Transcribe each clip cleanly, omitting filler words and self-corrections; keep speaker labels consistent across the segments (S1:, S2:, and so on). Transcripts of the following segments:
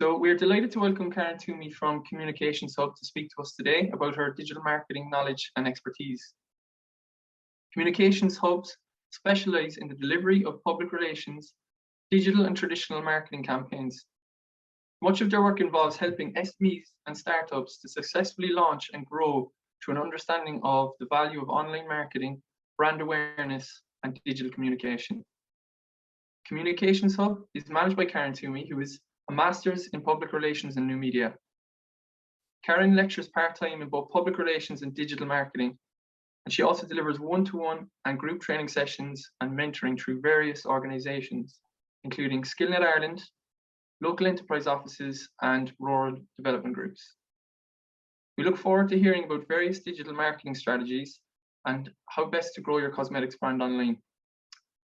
S1: So we're delighted to welcome Karen Twomey from Communications Hub to speak to us today about her digital marketing knowledge and expertise. Communications Hubs specialise in the delivery of public relations, digital and traditional marketing campaigns. Much of their work involves helping SMEs and startups to successfully launch and grow through an understanding of the value of online marketing, brand awareness, and digital communication. Communications Hub is managed by Karen Twomey, who is a Master's in Public Relations and New Media. Karen lectures part-time in both public relations and digital marketing, and she also delivers one-to-one and group training sessions and mentoring through various organisations, including SkillNet Ireland, local enterprise offices, and rural development groups. We look forward to hearing about various digital marketing strategies and how best to grow your cosmetics brand online.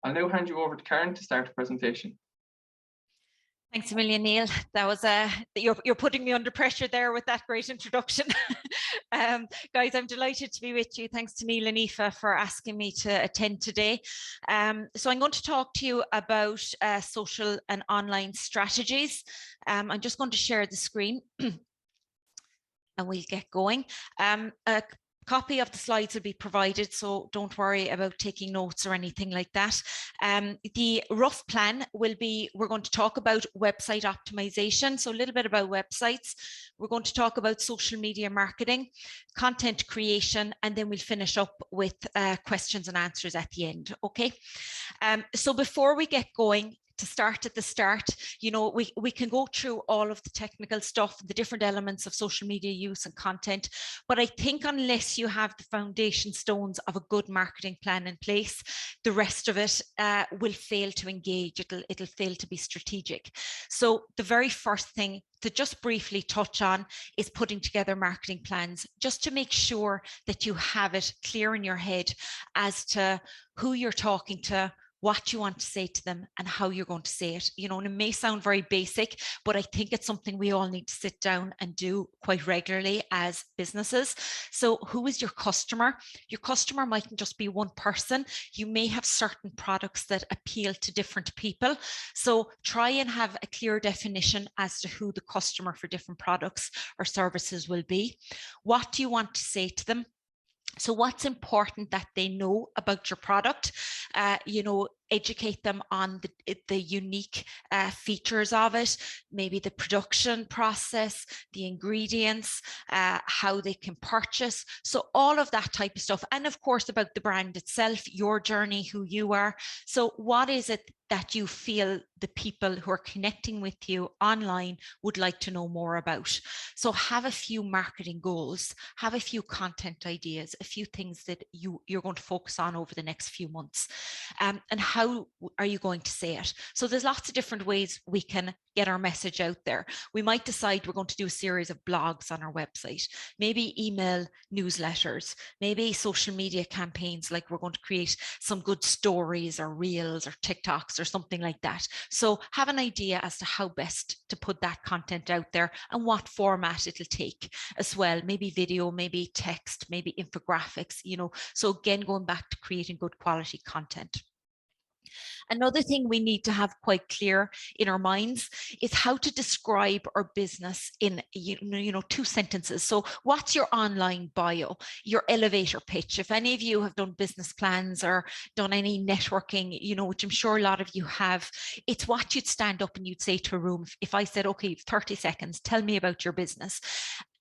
S1: I'll now hand you over to Karen to start the presentation.
S2: Thanks a million, Neil. That was you're putting me under pressure there with that great introduction. Guys, I'm delighted to be with you. Thanks to Neil and Aoife for asking me to attend today. So I'm going to talk to you about social and online strategies. I'm just going to share the screen and we'll get going. A copy of the slides will be provided, so don't worry about taking notes or anything like that. The rough plan will be, we're going to talk about website optimization, so a little bit about websites. We're going to talk about social media marketing, content creation, and then we'll finish up with questions and answers at the end, okay? So before we get going, to start at the start, you know, we can go through all of the technical stuff, the different elements of social media use and content, but I think unless you have the foundation stones of a good marketing plan in place, the rest of it will fail to engage. It'll fail to be strategic. So the very first thing to just briefly touch on is putting together marketing plans, just to make sure that you have it clear in your head as to who you're talking to, what you want to say to them, and how you're going to say it. You know, and it may sound very basic, but I think it's something we all need to sit down and do quite regularly as businesses. So who is your customer? Your customer mightn't just be one person. You may have certain products that appeal to different people. So try and have a clear definition as to who the customer for different products or services will be. What do you want to say to them? So what's important that they know about your product? You know, educate them on the unique features of it, maybe the production process, the ingredients, how they can purchase. So all of that type of stuff. And of course, about the brand itself, your journey, who you are. So what is it that you feel the people who are connecting with you online would like to know more about? So have a few marketing goals, have a few content ideas, a few things that you're going to focus on over the next few months. And how are you going to say it? So there's lots of different ways we can get our message out there. We might decide we're going to do a series of blogs on our website, maybe email newsletters, maybe social media campaigns, like we're going to create some good stories or reels or TikToks or something like that. So have an idea as to how best to put that content out there and what format it'll take as well. Maybe video, maybe text, maybe infographics, you know. So again, going back to creating good quality content. Another thing we need to have quite clear in our minds is how to describe our business in, you know, 2 sentences. So what's your online bio, your elevator pitch? If any of you have done business plans or done any networking, you know, which I'm sure a lot of you have, it's what you'd stand up and you'd say to a room. If I said, okay, 30 seconds, tell me about your business.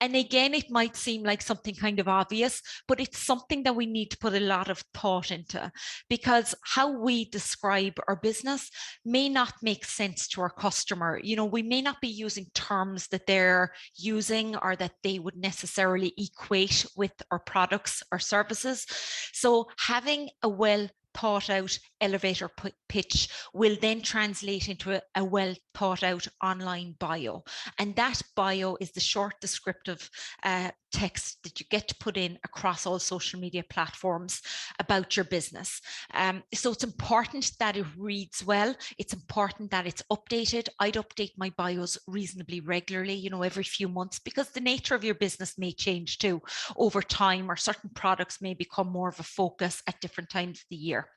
S2: And again, it might seem like something kind of obvious, but it's something that we need to put a lot of thought into, because how we describe our business may not make sense to our customer. You know, we may not be using terms that they're using or that they would necessarily equate with our products or services. So having a well thought out elevator pitch will then translate into a well thought out online bio. And that bio is the short descriptive text that you get to put in across all social media platforms about your business. So it's important that it reads well. It's important that it's updated. I'd update my bios reasonably regularly, you know, every few months, because the nature of your business may change too over time, or certain products may become more of a focus at different times of the year.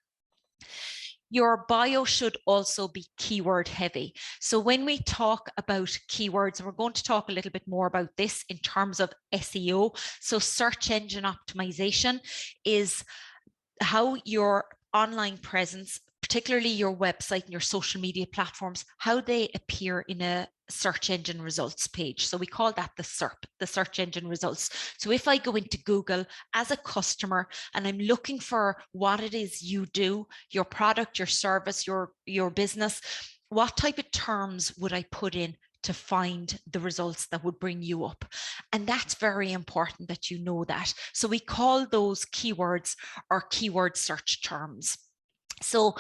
S2: Your bio should also be keyword heavy. So when we talk about keywords, and we're going to talk a little bit more about this in terms of SEO. So search engine optimization is how your online presence, particularly your website and your social media platforms, how they appear in a search engine results page. So we call that the SERP, the search engine results. So if I go into Google as a customer and I'm looking for what it is you do, your product, your service, your business, what type of terms would I put in to find the results that would bring you up? And that's very important that you know that. So we call those keywords or keyword search terms. So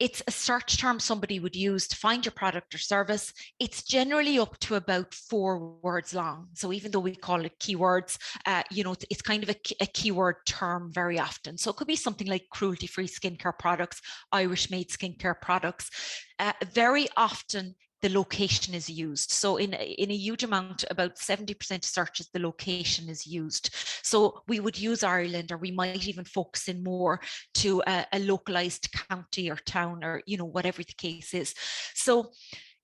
S2: it's a search term somebody would use to find your product or service. It's generally up to about 4 words long. So even though we call it keywords, it's kind of a keyword term very often. So it could be something like cruelty-free skincare products, Irish-made skincare products. Very often the location is used. So in a huge amount, about 70% of searches, the location is used. So we would use Ireland, or we might even focus in more to a localized county or town, or, whatever the case is. So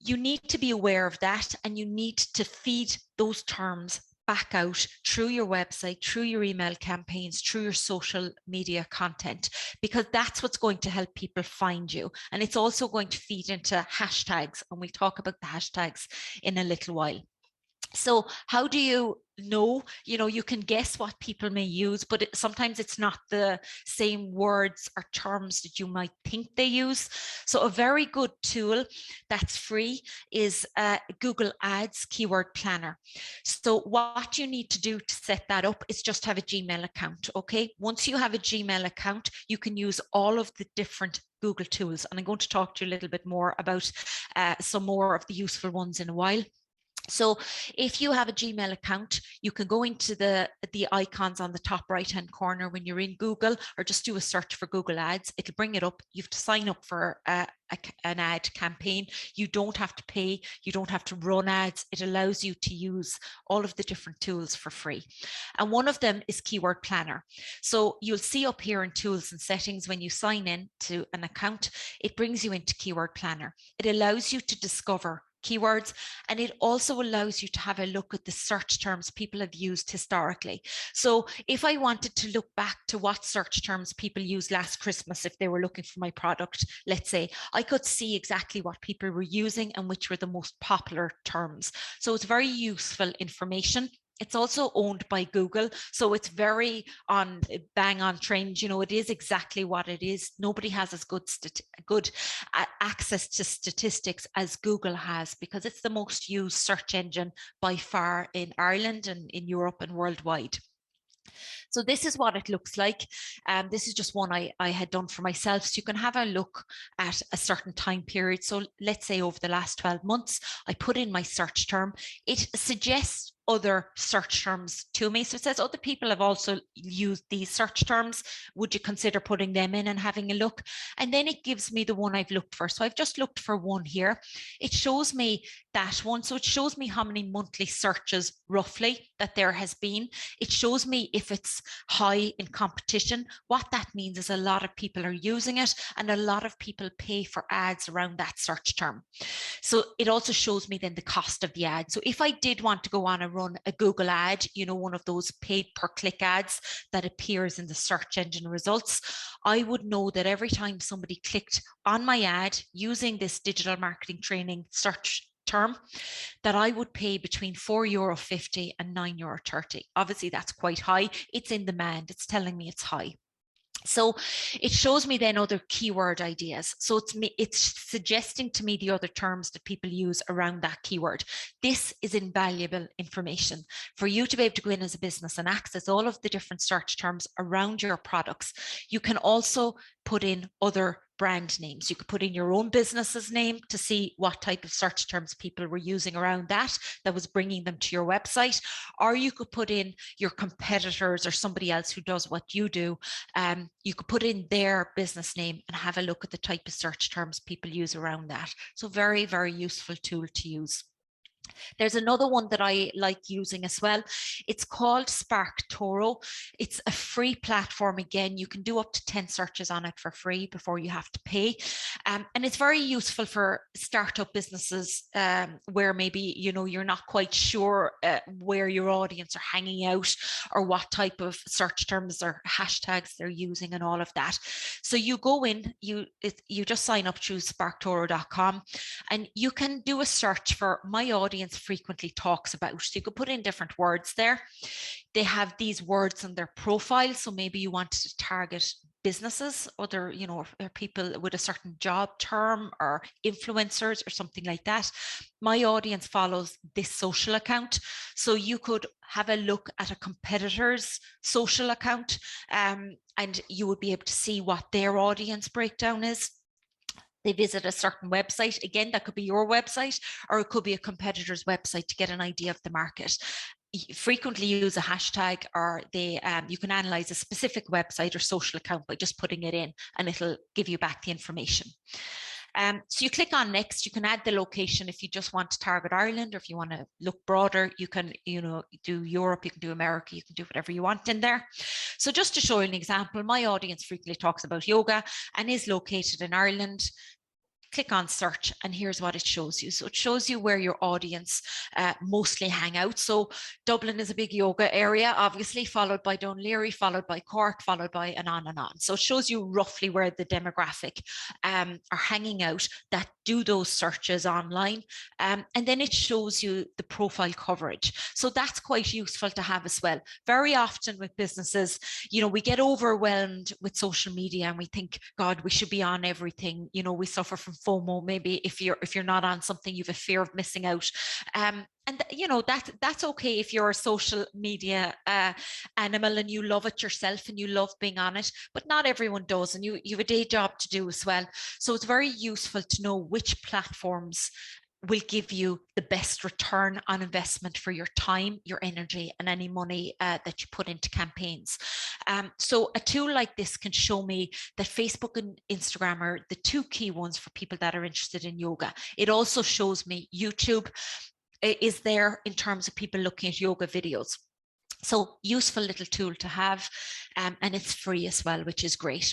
S2: you need to be aware of that, and you need to feed those terms back out through your website, through your email campaigns, through your social media content, because that's what's going to help people find you. And it's also going to feed into hashtags, and we'll talk about the hashtags in a little while. So how do you know? You can guess what people may use, but sometimes it's not the same words or terms that you might think they use. So a very good tool that's free is Google Ads Keyword Planner. So what you need to do to set that up is just have a Gmail account, okay? Once you have a Gmail account, you can use all of the different Google tools. And I'm going to talk to you a little bit more about some more of the useful ones in a while. So if you have a Gmail account, you can go into the icons on the top right-hand corner when you're in Google, or just do a search for Google Ads. It'll bring it up. You have to sign up for an ad campaign. You don't have to pay. You don't have to run ads. It allows you to use all of the different tools for free. And one of them is Keyword Planner. So you'll see up here in Tools and Settings, when you sign in to an account, it brings you into Keyword Planner. It allows you to discover keywords, and it also allows you to have a look at the search terms people have used historically. So if I wanted to look back to what search terms people used last Christmas, if they were looking for my product, let's say, I could see exactly what people were using and which were the most popular terms. So it's very useful information. It's also owned by Google, so it's very bang on trend. It is exactly what it is. Nobody has as good access to statistics as Google has, because it's the most used search engine by far in Ireland and in Europe and worldwide. So this is what it looks like. This is just one I had done for myself. So you can have a look at a certain time period. So let's say over the last 12 months, I put in my search term. It suggests other search terms to me. So it says other people have also used these search terms. Would you consider putting them in and having a look? And then it gives me the one I've looked for. So I've just looked for one here. It shows me that one. So it shows me how many monthly searches roughly that there has been. It shows me if it's high in competition. What that means is a lot of people are using it, and a lot of people pay for ads around that search term. So it also shows me then the cost of the ad. So if I did want to go on and run a Google ad, one of those paid per click ads that appears in the search engine results, I would know that every time somebody clicked on my ad using this digital marketing training search term, that I would pay between €4.50 and €9.30. Obviously, that's quite high. It's in demand. It's telling me it's high. So it shows me then other keyword ideas. So it's suggesting to me the other terms that people use around that keyword. This is invaluable information for you to be able to go in as a business and access all of the different search terms around your products. You can also put in other brand names. You could put in your own business's name to see what type of search terms people were using around that was bringing them to your website. Or you could put in your competitors or somebody else who does what you do. You could put in their business name and have a look at the type of search terms people use around that. So very, very useful tool to use. There's another one that I like using as well. It's called SparkToro. It's a free platform. Again, you can do up to 10 searches on it for free before you have to pay. And it's very useful for startup businesses where maybe, you know, you're not quite sure where your audience are hanging out or what type of search terms or hashtags they're using and all of that. So you go in, you just sign up through sparktoro.com, and you can do a search for my audience frequently talks about. So you could put in different words there. They have these words in their profile. So maybe you want to target businesses, other, you know, or people with a certain job term or influencers or something like that. My audience follows this social account. So you could have a look at a competitor's social account, and you would be able to see what their audience breakdown is. They visit a certain website. Again, that could be your website, or it could be a competitor's website to get an idea of the market. You frequently use a hashtag, or you can analyze a specific website or social account by just putting it in, and it'll give you back the information. So you click on next. You can add the location if you just want to target Ireland, or if you want to look broader, you can, you know, do Europe, you can do America, you can do whatever you want in there. So just to show you an example, my audience frequently talks about yoga and is located in Ireland. Click on search, and here's what it shows you. So it shows you where your audience mostly hang out. So Dublin is a big yoga area, obviously, followed by Dún Laoghaire, followed by Cork, followed by and on and on. So it shows you roughly where the demographic are hanging out that do those searches online. And then it shows you the profile coverage. So that's quite useful to have as well. Very often with businesses, you know, we get overwhelmed with social media and we think, God, we should be on everything. You know, we suffer from FOMO. Maybe if you're not on something, you have a fear of missing out. And you know, that's okay if you're a social media animal and you love it yourself and you love being on it, but not everyone does, and you have a day job to do as well. So it's very useful to know which platforms will give you the best return on investment for your time, your energy, and any money that you put into campaigns. So a tool like this can show me that Facebook and Instagram are the two key ones for people that are interested in yoga. It also shows me YouTube is there in terms of people looking at yoga videos. So useful little tool to have, and it's free as well, which is great.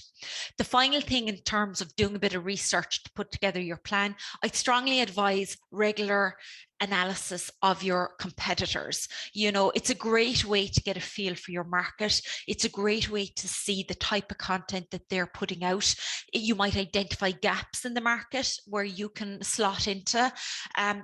S2: The final thing in terms of doing a bit of research to put together your plan, I'd strongly advise regular analysis of your competitors. You know, it's a great way to get a feel for your market. It's a great way to see the type of content that they're putting out. You might identify gaps in the market where you can slot into.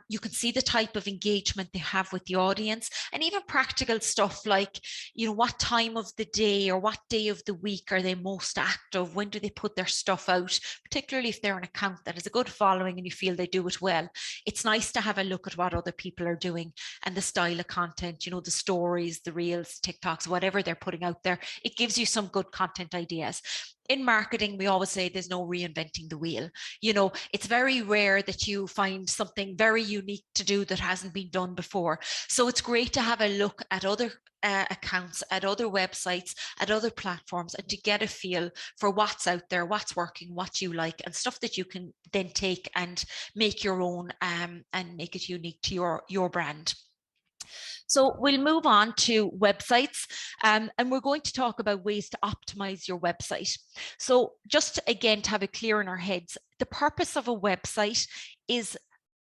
S2: You can see the type of engagement they have with the audience, and even practical stuff like, you know, what time of the day or what day of the week are they most active? When do they put their stuff out? Particularly if they're an account that has a good following and you feel they do it well. It's nice to have a look at what other people are doing and the style of content, you know, the stories, the reels, TikToks, whatever they're putting out there. It gives you some good content ideas. In marketing, we always say there's no reinventing the wheel. You know, it's very rare that you find something very unique to do that hasn't been done before. So it's great to have a look at other accounts, at other websites, at other platforms, and to get a feel for what's out there, what's working, what you like, and stuff that you can then take and make your own and make it unique to your brand. So we'll move on to websites, and we're going to talk about ways to optimize your website. So just again, to have it clear in our heads, the purpose of a website is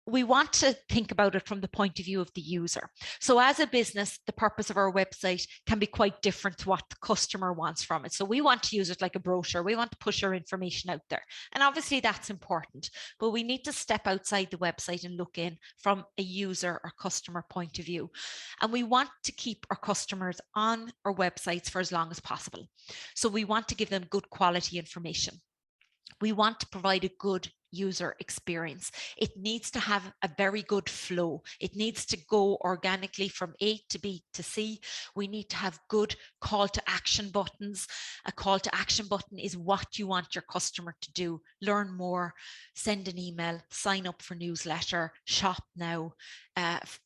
S2: we want to think about it from the point of view of the user. So as a business, the purpose of our website can be quite different to what the customer wants from it. So we want to use it like a brochure. We want to push our information out there. And obviously that's important, but we need to step outside the website and look in from a user or customer point of view. And we want to keep our customers on our websites for as long as possible. So we want to give them good quality information. We want to provide a good user experience. It needs to have a very good flow. It needs to go organically from A to B to C. We need to have good call to action buttons. A call to action button is what you want your customer to do. Learn more, send an email, sign up for newsletter, shop now,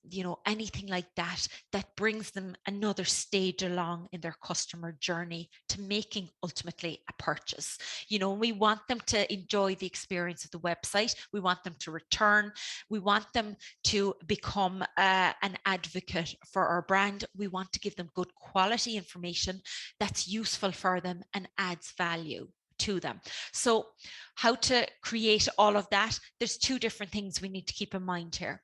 S2: you know, anything like that, that brings them another stage along in their customer journey to making ultimately a purchase. You know, we want them to enjoy the experience of the the website. We want them to return. We want them to become an advocate for our brand. We want to give them good quality information that's useful for them and adds value to them. So how to create all of that? There's two different things we need to keep in mind here.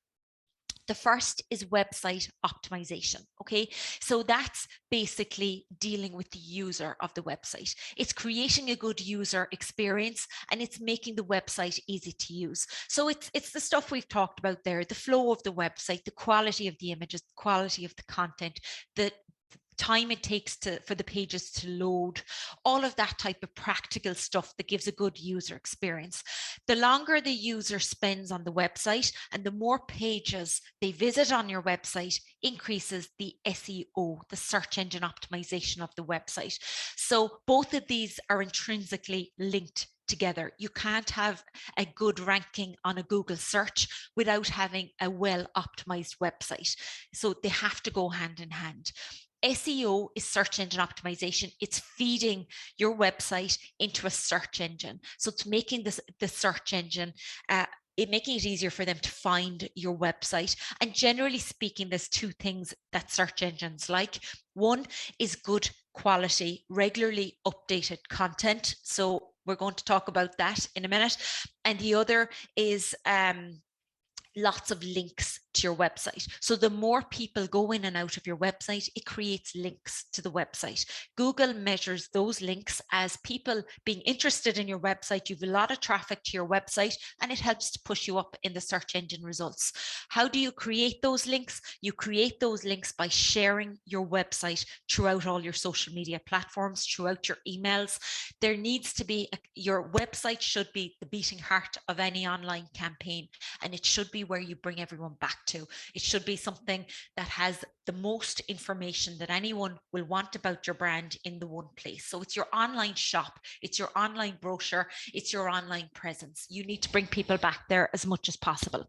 S2: The first is website optimization. Okay, so that's basically dealing with the user of the website. It's creating a good user experience and it's making the website easy to use. So it's the stuff we've talked about there, the flow of the website, the quality of the images, the quality of the content, the time it takes for the pages to load, all of that type of practical stuff that gives a good user experience. The longer the user spends on the website and the more pages they visit on your website increases the SEO, the search engine optimization of the website. So both of these are intrinsically linked together. You can't have a good ranking on a Google search without having a well-optimized website. So they have to go hand in hand. SEO is search engine optimization. It's feeding your website into a search engine. So it's making the search engine, making it easier for them to find your website. And generally speaking, there's two things that search engines like. One is good quality, regularly updated content. So we're going to talk about that in a minute. And the other is lots of links to your website. So the more people go in and out of your website, it creates links to the website. Google measures those links as people being interested in your website. You have a lot of traffic to your website and it helps to push you up in the search engine results. How do you create those links? You create those links by sharing your website throughout all your social media platforms, throughout your emails. There needs to be, your website should be the beating heart of any online campaign, and it should be where you bring everyone back to. It should be something that has the most information that anyone will want about your brand in the one place. So it's your online shop, it's your online brochure, it's your online presence. You need to bring people back there as much as possible.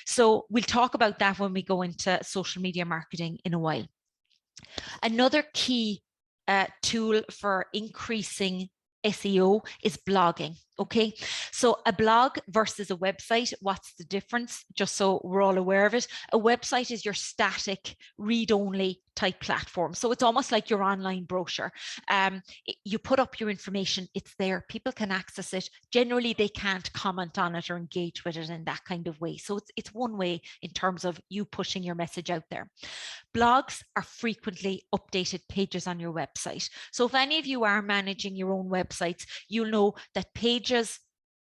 S2: So we'll talk about that when we go into social media marketing in a while. Another key tool for increasing SEO is blogging. Okay, so a blog versus a website, what's the difference? Just so we're all aware of it. A website is your static read-only type platform. So it's almost like your online brochure. You put up your information, it's there, people can access it. Generally, they can't comment on it or engage with it in that kind of way. So it's one way in terms of you pushing your message out there. Blogs are frequently updated pages on your website. So if any of you are managing your own websites, you'll know that pages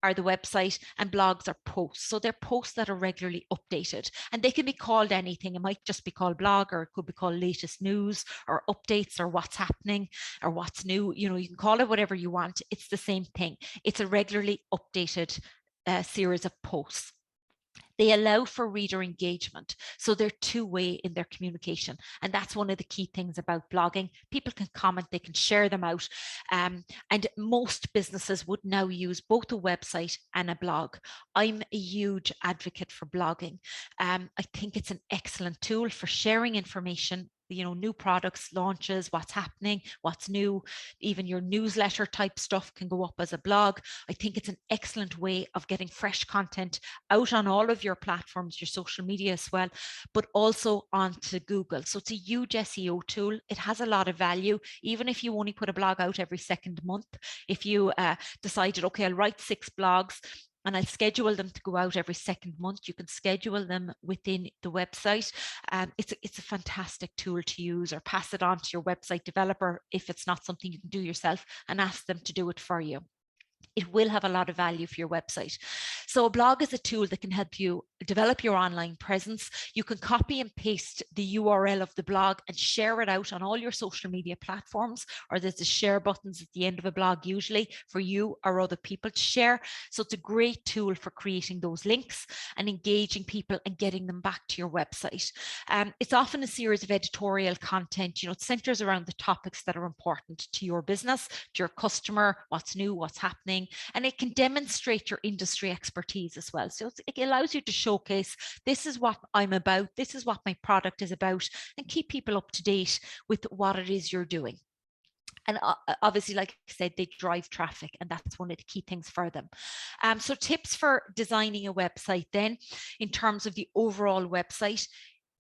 S2: are the website and blogs are posts. So they're posts that are regularly updated, and they can be called anything. It might just be called blog, or it could be called latest news or updates or what's happening or what's new. You know, you can call it whatever you want. It's the same thing. It's a regularly updated series of posts. They allow for reader engagement. So they're two-way in their communication. And that's one of the key things about blogging. People can comment, they can share them out. And most businesses would now use both a website and a blog. I'm a huge advocate for blogging. I think it's an excellent tool for sharing information, you know, new products, launches, what's happening, what's new. Even your newsletter type stuff can go up as a blog. I think it's an excellent way of getting fresh content out on all of your platforms, your social media as well, but also onto Google. So it's a huge SEO tool. It has a lot of value, even if you only put a blog out every second month. If you decided, okay, I'll write 6 blogs, and I'll schedule them to go out every second month. You can schedule them within the website. It's a fantastic tool to use, or pass it on to your website developer if it's not something you can do yourself, and ask them to do it for you. It will have a lot of value for your website. So a blog is a tool that can help you develop your online presence. You can copy and paste the URL of the blog and share it out on all your social media platforms, or there's the share buttons at the end of a blog usually for you or other people to share. So it's a great tool for creating those links and engaging people and getting them back to your website. It's often a series of editorial content. You know, it centers around the topics that are important to your business, to your customer, what's new, what's happening, and it can demonstrate your industry expertise as well. So it allows you to showcase, this is what I'm about, this is what my product is about, and keep people up to date with what it is you're doing. And obviously, like I said, they drive traffic, and that's one of the key things for them. So tips for designing a website then, in terms of the overall website.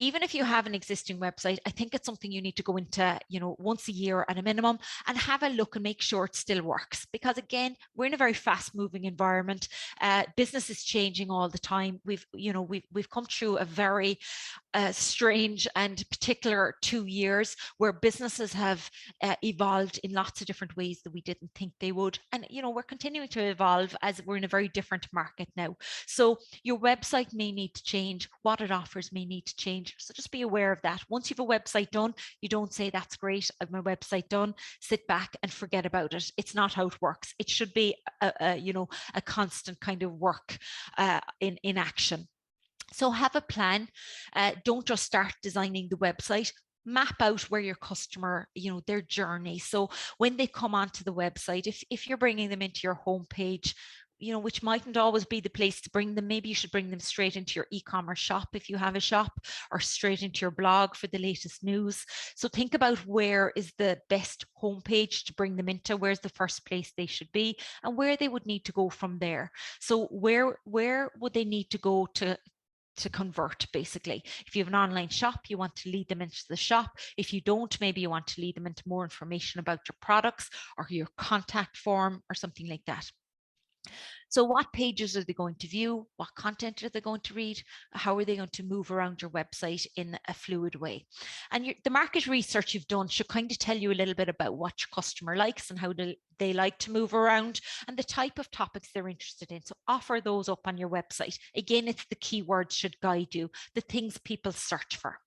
S2: Even if you have an existing website, I think it's something you need to go into, once a year at a minimum, and have a look and make sure it still works. Because again, we're in a very fast-moving environment. Business is changing all the time. We've come through a very strange and particular 2 years where businesses have evolved in lots of different ways that we didn't think they would. And, we're continuing to evolve as we're in a very different market now. So your website may need to change, what it offers may need to change. So just be aware of that. Once you have a website done, you don't say, that's great, I have my website done, sit back and forget about it. It's not how it works. It should be a constant kind of work in action. So have a plan. Don't just start designing the website. Map out where your customer, their journey. So when they come onto the website, if you're bringing them into your homepage, which mightn't always be the place to bring them. Maybe you should bring them straight into your e-commerce shop if you have a shop, or straight into your blog for the latest news. So think about where is the best homepage to bring them into, where's the first place they should be, and where they would need to go from there. So where would they need to go to convert, basically? If you have an online shop, you want to lead them into the shop. If you don't, maybe you want to lead them into more information about your products or your contact form or something like that. So what pages are they going to view? What content are they going to read? How are they going to move around your website in a fluid way? And the market research you've done should kind of tell you a little bit about what your customer likes and how they like to move around and the type of topics they're interested in. So offer those up on your website. Again, it's the keywords should guide you, the things people search for.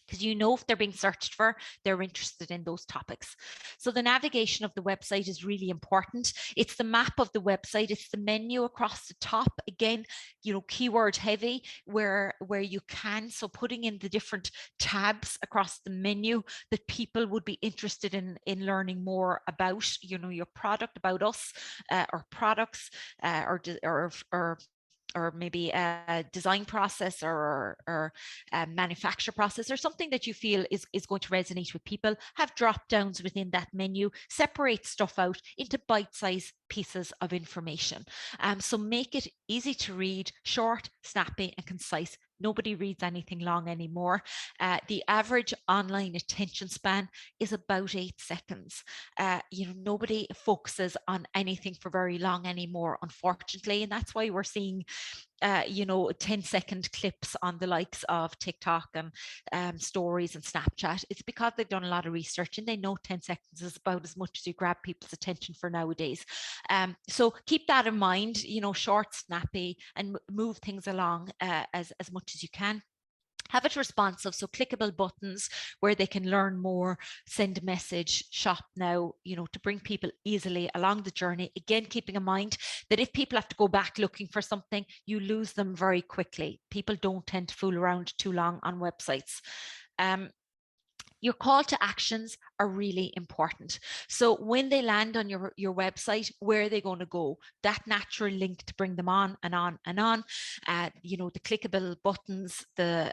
S2: Because if they're being searched for, they're interested in those topics. So the navigation of the website is really important. It's the map of the website. It's the menu across the top. Again, keyword heavy where you can. So putting in the different tabs across the menu that people would be interested in learning more about, your product, about us, or products, or maybe a design process or a manufacture process, or something that you feel is going to resonate with people. Have drop downs within that menu, separate stuff out into bite-sized pieces of information. So make it easy to read, short, snappy and concise. Nobody reads anything long anymore. The average online attention span is about 8 seconds. Nobody focuses on anything for very long anymore, unfortunately. And that's why we're seeing 10-second clips on the likes of TikTok and stories and Snapchat. It's because they've done a lot of research and they know 10 seconds is about as much as you grab people's attention for nowadays. So keep that in mind, short, snappy, and move things along as much as you can. Have it responsive, so clickable buttons where they can learn more, send a message, shop now, to bring people easily along the journey. Again, keeping in mind that if people have to go back looking for something, you lose them very quickly. People don't tend to fool around too long on websites. Your call to actions are really important. So when they land on your website, where are they going to go? That natural link to bring them on and on and on. The clickable buttons, the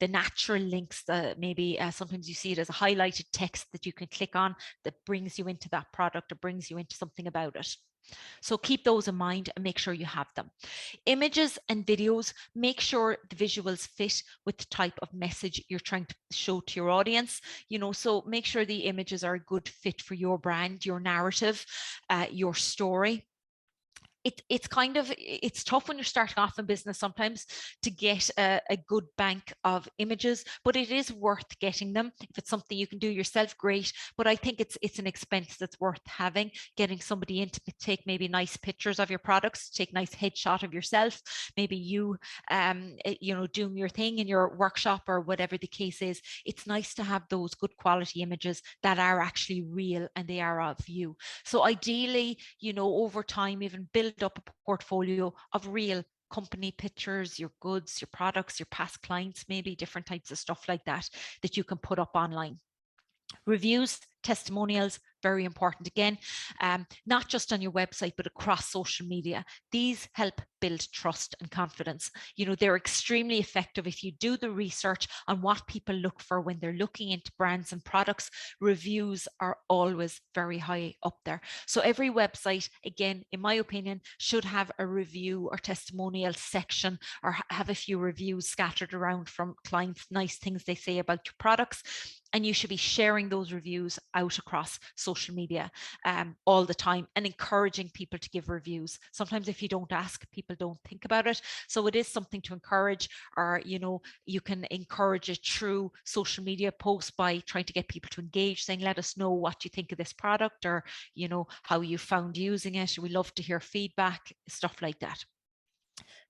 S2: natural links, maybe sometimes you see it as a highlighted text that you can click on that brings you into that product or brings you into something about it. So keep those in mind and make sure you have them. Images and videos, make sure the visuals fit with the type of message you're trying to show to your audience. So make sure the images are a good fit for your brand, your narrative, your story. It's tough when you're starting off in business sometimes to get a good bank of images, but it is worth getting them. If it's something you can do yourself, great. But I think it's an expense that's worth having, getting somebody in to take maybe nice pictures of your products, take nice headshot of yourself, maybe you, doing your thing in your workshop or whatever the case is. It's nice to have those good quality images that are actually real and they are of you. So ideally, over time, even build up a portfolio of real company pictures, your goods, your products, your past clients, maybe different types of stuff like that you can put up online. Reviews, testimonials, very important. Again, not just on your website, but across social media. These help build trust and confidence. You know, they're extremely effective if you do the research on what people look for when they're looking into brands and products. Reviews are always very high up there. So every website, again, in my opinion, should have a review or testimonial section, or have a few reviews scattered around from clients, nice things they say about your products. And you should be sharing those reviews out across social media all the time, and encouraging people to give reviews. Sometimes if you don't ask, people don't think about it. So it is something to encourage, or, you know, you can encourage it through social media posts by trying to get people to engage, saying, let us know what you think of this product, or, you know, how you found using it. We love to hear feedback, stuff like that.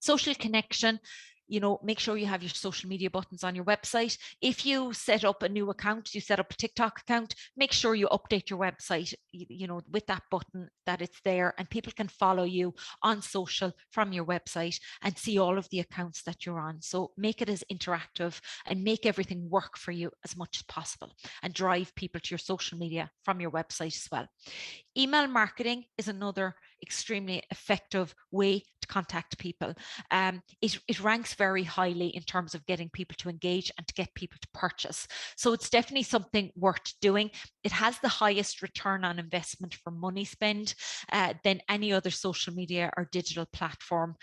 S2: Social connection. You know, make sure you have your social media buttons on your website. If you set up a new account, you set up a TikTok account, make sure you update your website, you know, with that button, that it's there, and people can follow you on social from your website and see all of the accounts that you're on. So make it as interactive and make everything work for you as much as possible, and drive people to your social media from your website as well. Email marketing is another extremely effective way to contact people. It ranks very highly in terms of getting people to engage and to get people to purchase. So it's definitely something worth doing. It has the highest return on investment for money spend than any other social media or digital platform.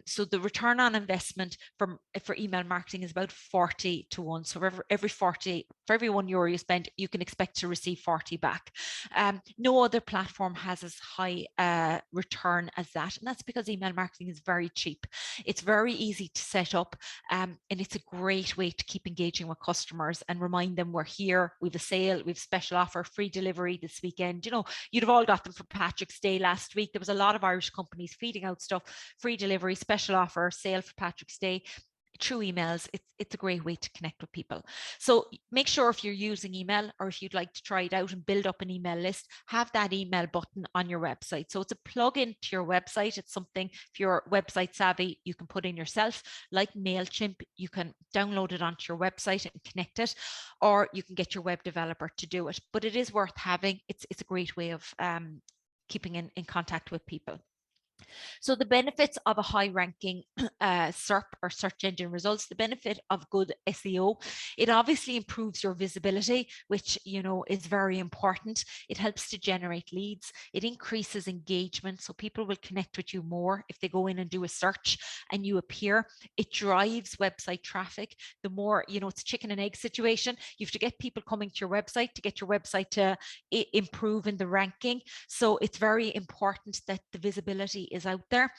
S2: So the return on investment for email marketing is about 40 to 1. So for every €1 you spend, you can expect to receive 40 back. No other platform has as high return as that, and that's because email marketing is very cheap. It's very easy to set up, and it's a great way to keep engaging with customers and remind them we're here, we've a sale, we've special offer, free delivery this weekend. You know, you'd have all got them for Patrick's Day last week. There was a lot of Irish companies feeding out stuff, free delivery, special offer, sale for Patrick's Day. Through emails, it's a great way to connect with people. So make sure, if you're using email, or if you'd like to try it out and build up an email list, have that email button on your website. So it's a plug-in to your website. It's something, if you're website savvy, you can put in yourself. Like MailChimp, you can download it onto your website and connect it, or you can get your web developer to do it. But it is worth having. It's a great way of keeping in contact with people. So the benefits of a high ranking SERP, or search engine results, the benefit of good SEO, it obviously improves your visibility, which, you know, is very important. It helps to generate leads. It increases engagement. So people will connect with you more if they go in and do a search and you appear. It drives website traffic. The more, you know, it's a chicken and egg situation. You have to get people coming to your website to get your website to improve in the ranking. So it's very important that the visibility is out there.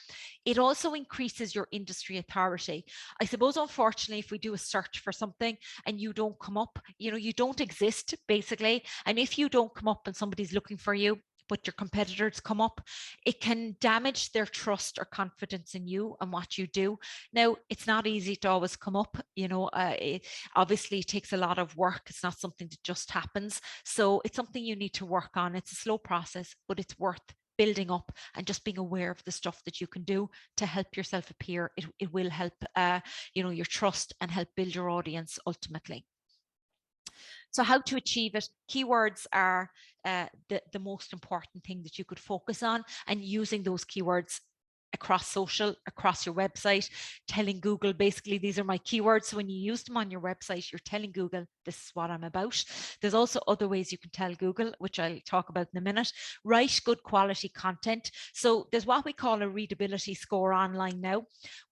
S2: It also increases your industry authority. I suppose, unfortunately, if we do a search for something and you don't come up, you know, you don't exist basically. And if you don't come up and somebody's looking for you, but your competitors come up, it can damage their trust or confidence in you and what you do. Now, it's not easy to always come up, you know, obviously it takes a lot of work. It's not something that just happens. So it's something you need to work on. It's a slow process, but it's worth building up, and just being aware of the stuff that you can do to help yourself appear. It will help, you know, your trust, and help build your audience ultimately. So how to achieve it? Keywords are the most important thing that you could focus on, and using those keywords across social, across your website, telling Google, basically, these are my keywords. So when you use them on your website, you're telling Google, this is what I'm about. There's also other ways you can tell Google, which I'll talk about in a minute. Write good quality content. So there's what we call a readability score online now.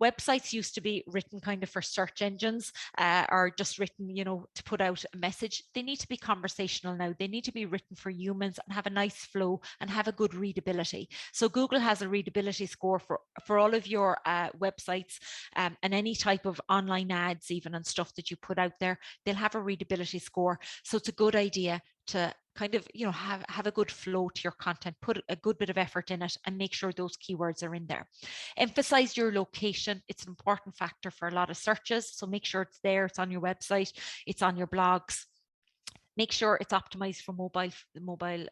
S2: Websites used to be written kind of for search engines, or just written, you know, to put out a message. They need to be conversational now. They need to be written for humans and have a nice flow and have a good readability. So Google has a readability score for all of your websites, and any type of online ads even, and stuff that you put out there. They'll have a readability score. So it's a good idea to kind of, you know, have a good flow to your content, put a good bit of effort in it, and make sure those keywords are in there. Emphasize your location. It's an important factor for a lot of searches. So make sure it's there, it's on your website, it's on your blogs. Make sure it's optimized for mobile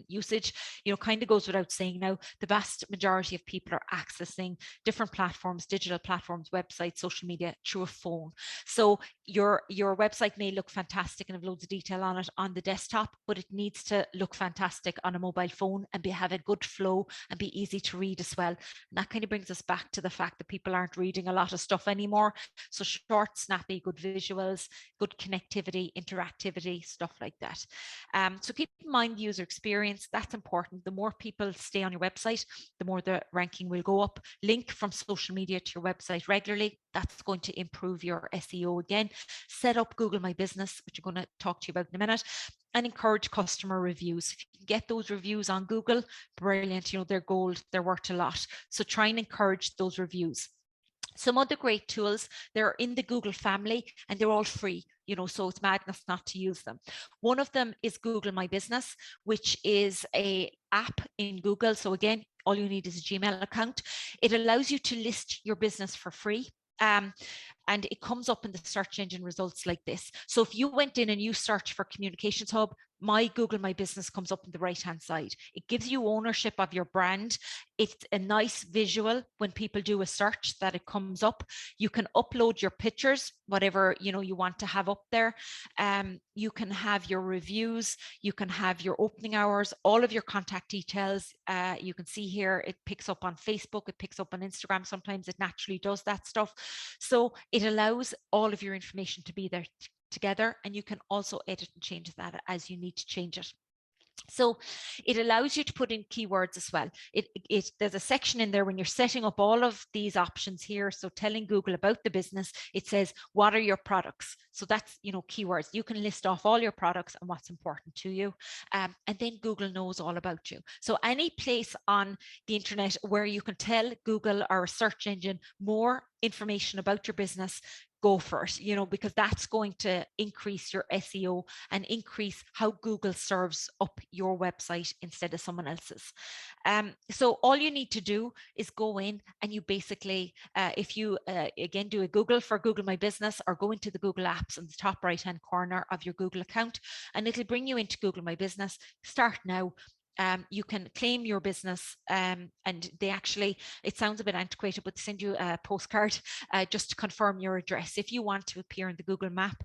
S2: usage. Kind of goes without saying now, the vast majority of people are accessing different platforms, digital platforms, websites, social media through a phone. So your website may look fantastic and have loads of detail on it on the desktop, but it needs to look fantastic on a mobile phone and have a good flow and be easy to read as well. And that kind of brings us back to the fact that people aren't reading a lot of stuff anymore. So short, snappy, good visuals, good connectivity, interactivity, stuff like that. So keep in mind the user experience. That's important. The more people stay on your website, the more the ranking will go up. Link from social media to your website regularly. That's going to improve your SEO again. Set up Google My Business, which I'm going to talk to you about in a minute, and encourage customer reviews. If you can get those reviews on Google, brilliant. They're gold, they're worth a lot. So try and encourage those reviews. Some other great tools, they're in the Google family and they're all free, so it's madness not to use them. One of them is Google My Business, which is an app in Google. So again, all you need is a Gmail account. It allows you to list your business for free. And it comes up in the search engine results like this. So if you went in and you search for Communications Hub, Google My Business comes up on the right hand side. It gives you ownership of your brand. It's a nice visual when people do a search that it comes up. You can upload your pictures, whatever you want to have up there. You can have your reviews, you can have your opening hours, all of your contact details. You can see here it picks up on Facebook, it picks up on Instagram. Sometimes it naturally does that stuff. So it allows all of your information to be there together, and you can also edit and change that as you need to change it. So it allows you to put in keywords as well. There's a section in there when you're setting up all of these options here. So telling Google about the business, it says, what are your products? So that's, keywords. You can list off all your products and what's important to you. And then Google knows all about you. So any place on the internet where you can tell Google or a search engine more information about your business, go for it, because that's going to increase your SEO and increase how Google serves up your website instead of someone else's. So all you need to do is go in and you basically, if you again do a Google for Google My Business, or go into the Google Apps in the top right hand corner of your Google account, and it'll bring you into Google My Business. Start now. You can claim your business, and they actually, it sounds a bit antiquated, but they send you a postcard just to confirm your address. If you want to appear in the Google map,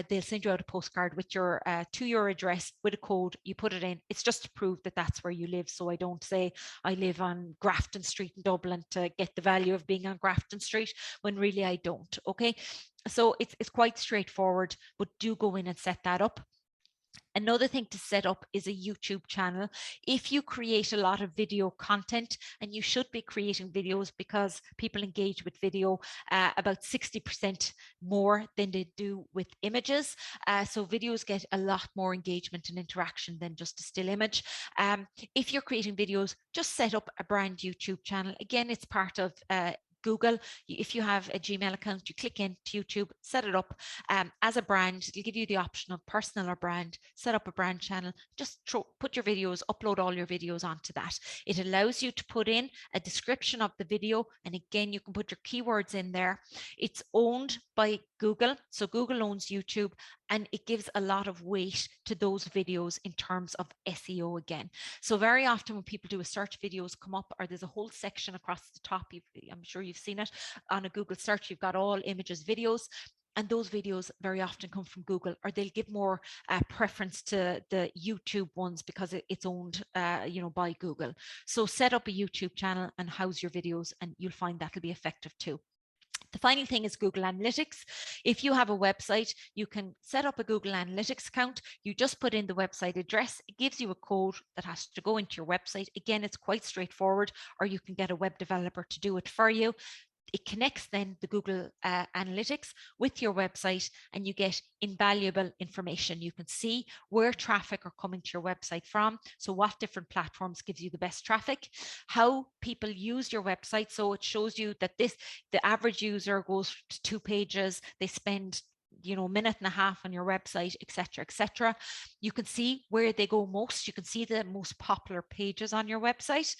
S2: they'll send you out a postcard with your to your address with a code. You put it in. It's just to prove that that's where you live. So I don't say I live on Grafton Street in Dublin to get the value of being on Grafton Street, when really I don't. Okay, so it's quite straightforward, but do go in and set that up. Another thing to set up is a YouTube channel. If you create a lot of video content, and you should be creating videos because people engage with video about 60% more than they do with images. So videos get a lot more engagement and interaction than just a still image. If you're creating videos, just set up a brand YouTube channel. Again, it's part of Google. If you have a Gmail account, you click into YouTube, set it up as a brand. It'll give you the option of personal or brand. Set up a brand channel, just put your videos, upload all your videos onto that. It allows you to put in a description of the video, and again, you can put your keywords in there. It's owned by Google, so Google owns YouTube, and it gives a lot of weight to those videos in terms of SEO again. So very often when people do a search, videos come up, or there's a whole section across the top, I'm sure you've seen it on a Google search, you've got all images, videos, and those videos very often come from Google, or they'll give more preference to the YouTube ones because it's owned by Google. So set up a YouTube channel and house your videos, and you'll find that'll be effective too. The final thing is Google Analytics. If you have a website, you can set up a Google Analytics account. You just put in the website address. It gives you a code that has to go into your website. Again, it's quite straightforward, or you can get a web developer to do it for you. It connects then the Google Analytics with your website, and you get invaluable information. You can see where traffic are coming to your website from. So what different platforms gives you the best traffic, how people use your website. So it shows you that the average user goes to 2 pages. They spend a minute and a half on your website, etc., etc. You can see where they go most. You can see the most popular pages on your website.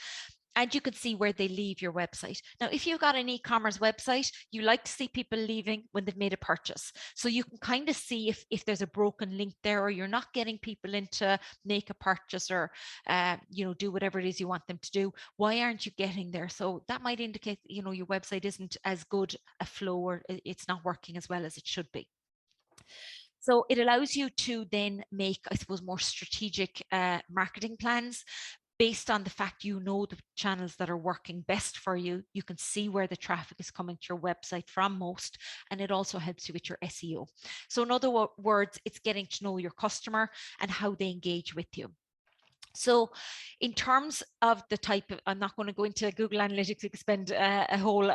S2: And you can see where they leave your website. Now, if you've got an e-commerce website, you like to see people leaving when they've made a purchase. So you can kind of see if there's a broken link there, or you're not getting people in to make a purchase, or do whatever it is you want them to do. Why aren't you getting there? So that might indicate, your website isn't as good a flow, or it's not working as well as it should be. So it allows you to then make, I suppose, more strategic marketing plans based on the fact the channels that are working best for you. You can see where the traffic is coming to your website from most, and it also helps you with your SEO. So in other words, it's getting to know your customer and how they engage with you. So in terms of the type of, I'm not going to go into Google Analytics, you could spend a whole,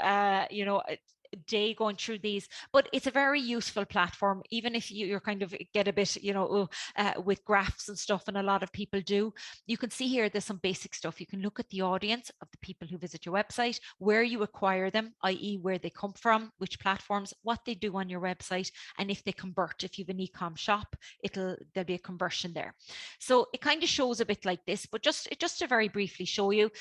S2: day going through these, but it's a very useful platform, even if you're kind of get a bit, with graphs and stuff, and a lot of people do. You can see here, there's some basic stuff. You can look at the audience of the people who visit your website, where you acquire them, i.e. where they come from, which platforms, what they do on your website, and if they convert. If you have an e-com shop, there'll be a conversion there. So it kind of shows a bit like this, but just to very briefly show you,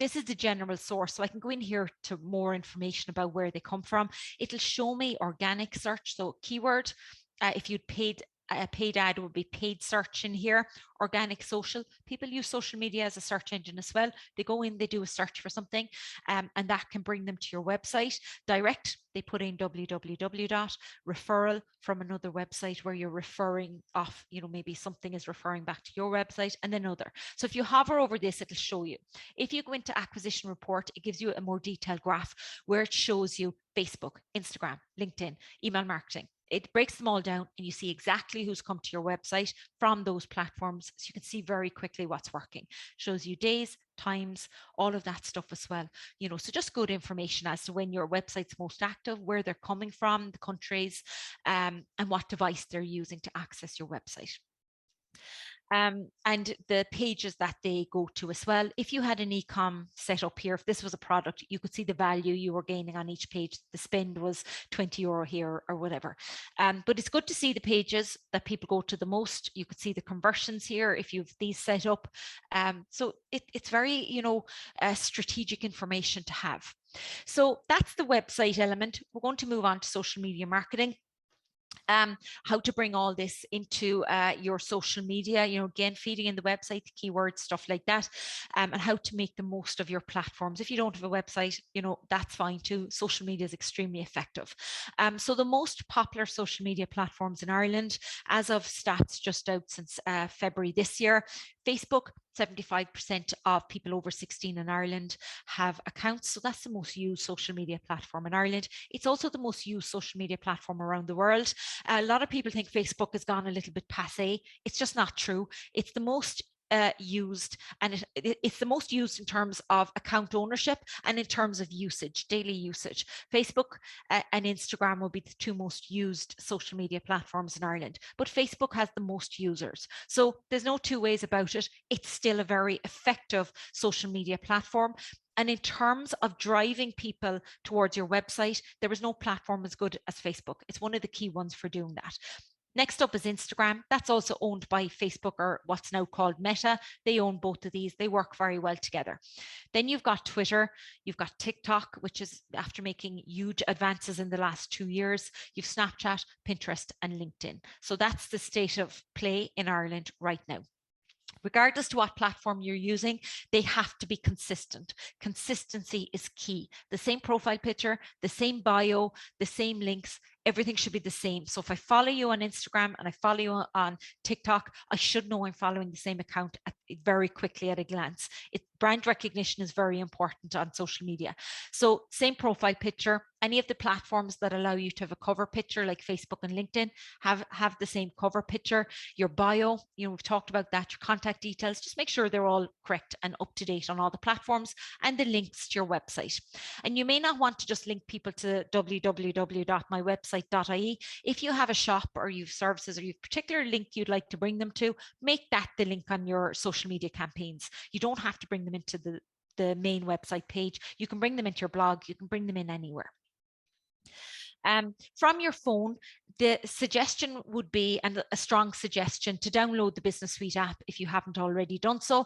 S2: this is the general source. So I can go in here to more information about where they come from. It'll show me organic search. So keyword, if you'd paid a paid ad, would be paid search in here. Organic social, people use social media as a search engine as well. They go in, they do a search for something, and that can bring them to your website. Direct, they put in www. Referral, from another website where you're referring off, maybe something is referring back to your website, and then other. So if you hover over this, it'll show you. If you go into acquisition report, it gives you a more detailed graph where it shows you Facebook, Instagram, LinkedIn, email marketing. It breaks them all down, and you see exactly who's come to your website from those platforms. So you can see very quickly what's working. Shows you days, times, all of that stuff as well. So just good information as to when your website's most active, where they're coming from, the countries, and what device they're using to access your website. And the pages that they go to as well. If you had an e-com set up here, if this was a product, you could see the value you were gaining on each page. The spend was 20 euro here or whatever. But it's good to see the pages that people go to the most. You could see the conversions here if you've these set up. So it's very, strategic information to have. So that's the website element. We're going to move on to social media marketing. How to bring all this into your social media, again, feeding in the website, the keywords, stuff like that, and how to make the most of your platforms. If you don't have a website, that's fine too. Social media is extremely effective. So the most popular social media platforms in Ireland, as of stats just out since February this year, Facebook, 75% of people over 16 in Ireland have accounts. So that's the most used social media platform in Ireland. It's also the most used social media platform around the world. A lot of people think Facebook has gone a little bit passé. It's just not true. It's the most used, and it's the most used in terms of account ownership and in terms of usage, daily usage. Facebook and Instagram will be the two most used social media platforms in Ireland, but Facebook has the most users. So there's no two ways about it. It's still a very effective social media platform. And in terms of driving people towards your website, there is no platform as good as Facebook. It's one of the key ones for doing that. Next up is Instagram. That's also owned by Facebook, or what's now called Meta. They own both of these. They work very well together. Then you've got Twitter, you've got TikTok, which is after making huge advances in the last 2 years. You've Snapchat, Pinterest, and LinkedIn. So that's the state of play in Ireland right now. Regardless to what platform you're using, they have to be consistent. Consistency is key. The same profile picture, the same bio, the same links, everything should be the same. So if I follow you on Instagram and I follow you on TikTok, I should know I'm following the same account very quickly at a glance. Brand recognition is very important on social media. So same profile picture. Any of the platforms that allow you to have a cover picture like Facebook and LinkedIn have the same cover picture. Your bio, we've talked about that, your contact details, just make sure they're all correct and up to date on all the platforms, and the links to your website. And you may not want to just link people to www.mywebsite.ie. If you have a shop or you have services or you have a particular link you'd like to bring them to, make that the link on your social media campaigns. You don't have to bring them into the main website page. You can bring them into your blog. You can bring them in anywhere. From your phone, the suggestion would be, and a strong suggestion, to download the Business Suite app if you haven't already done so.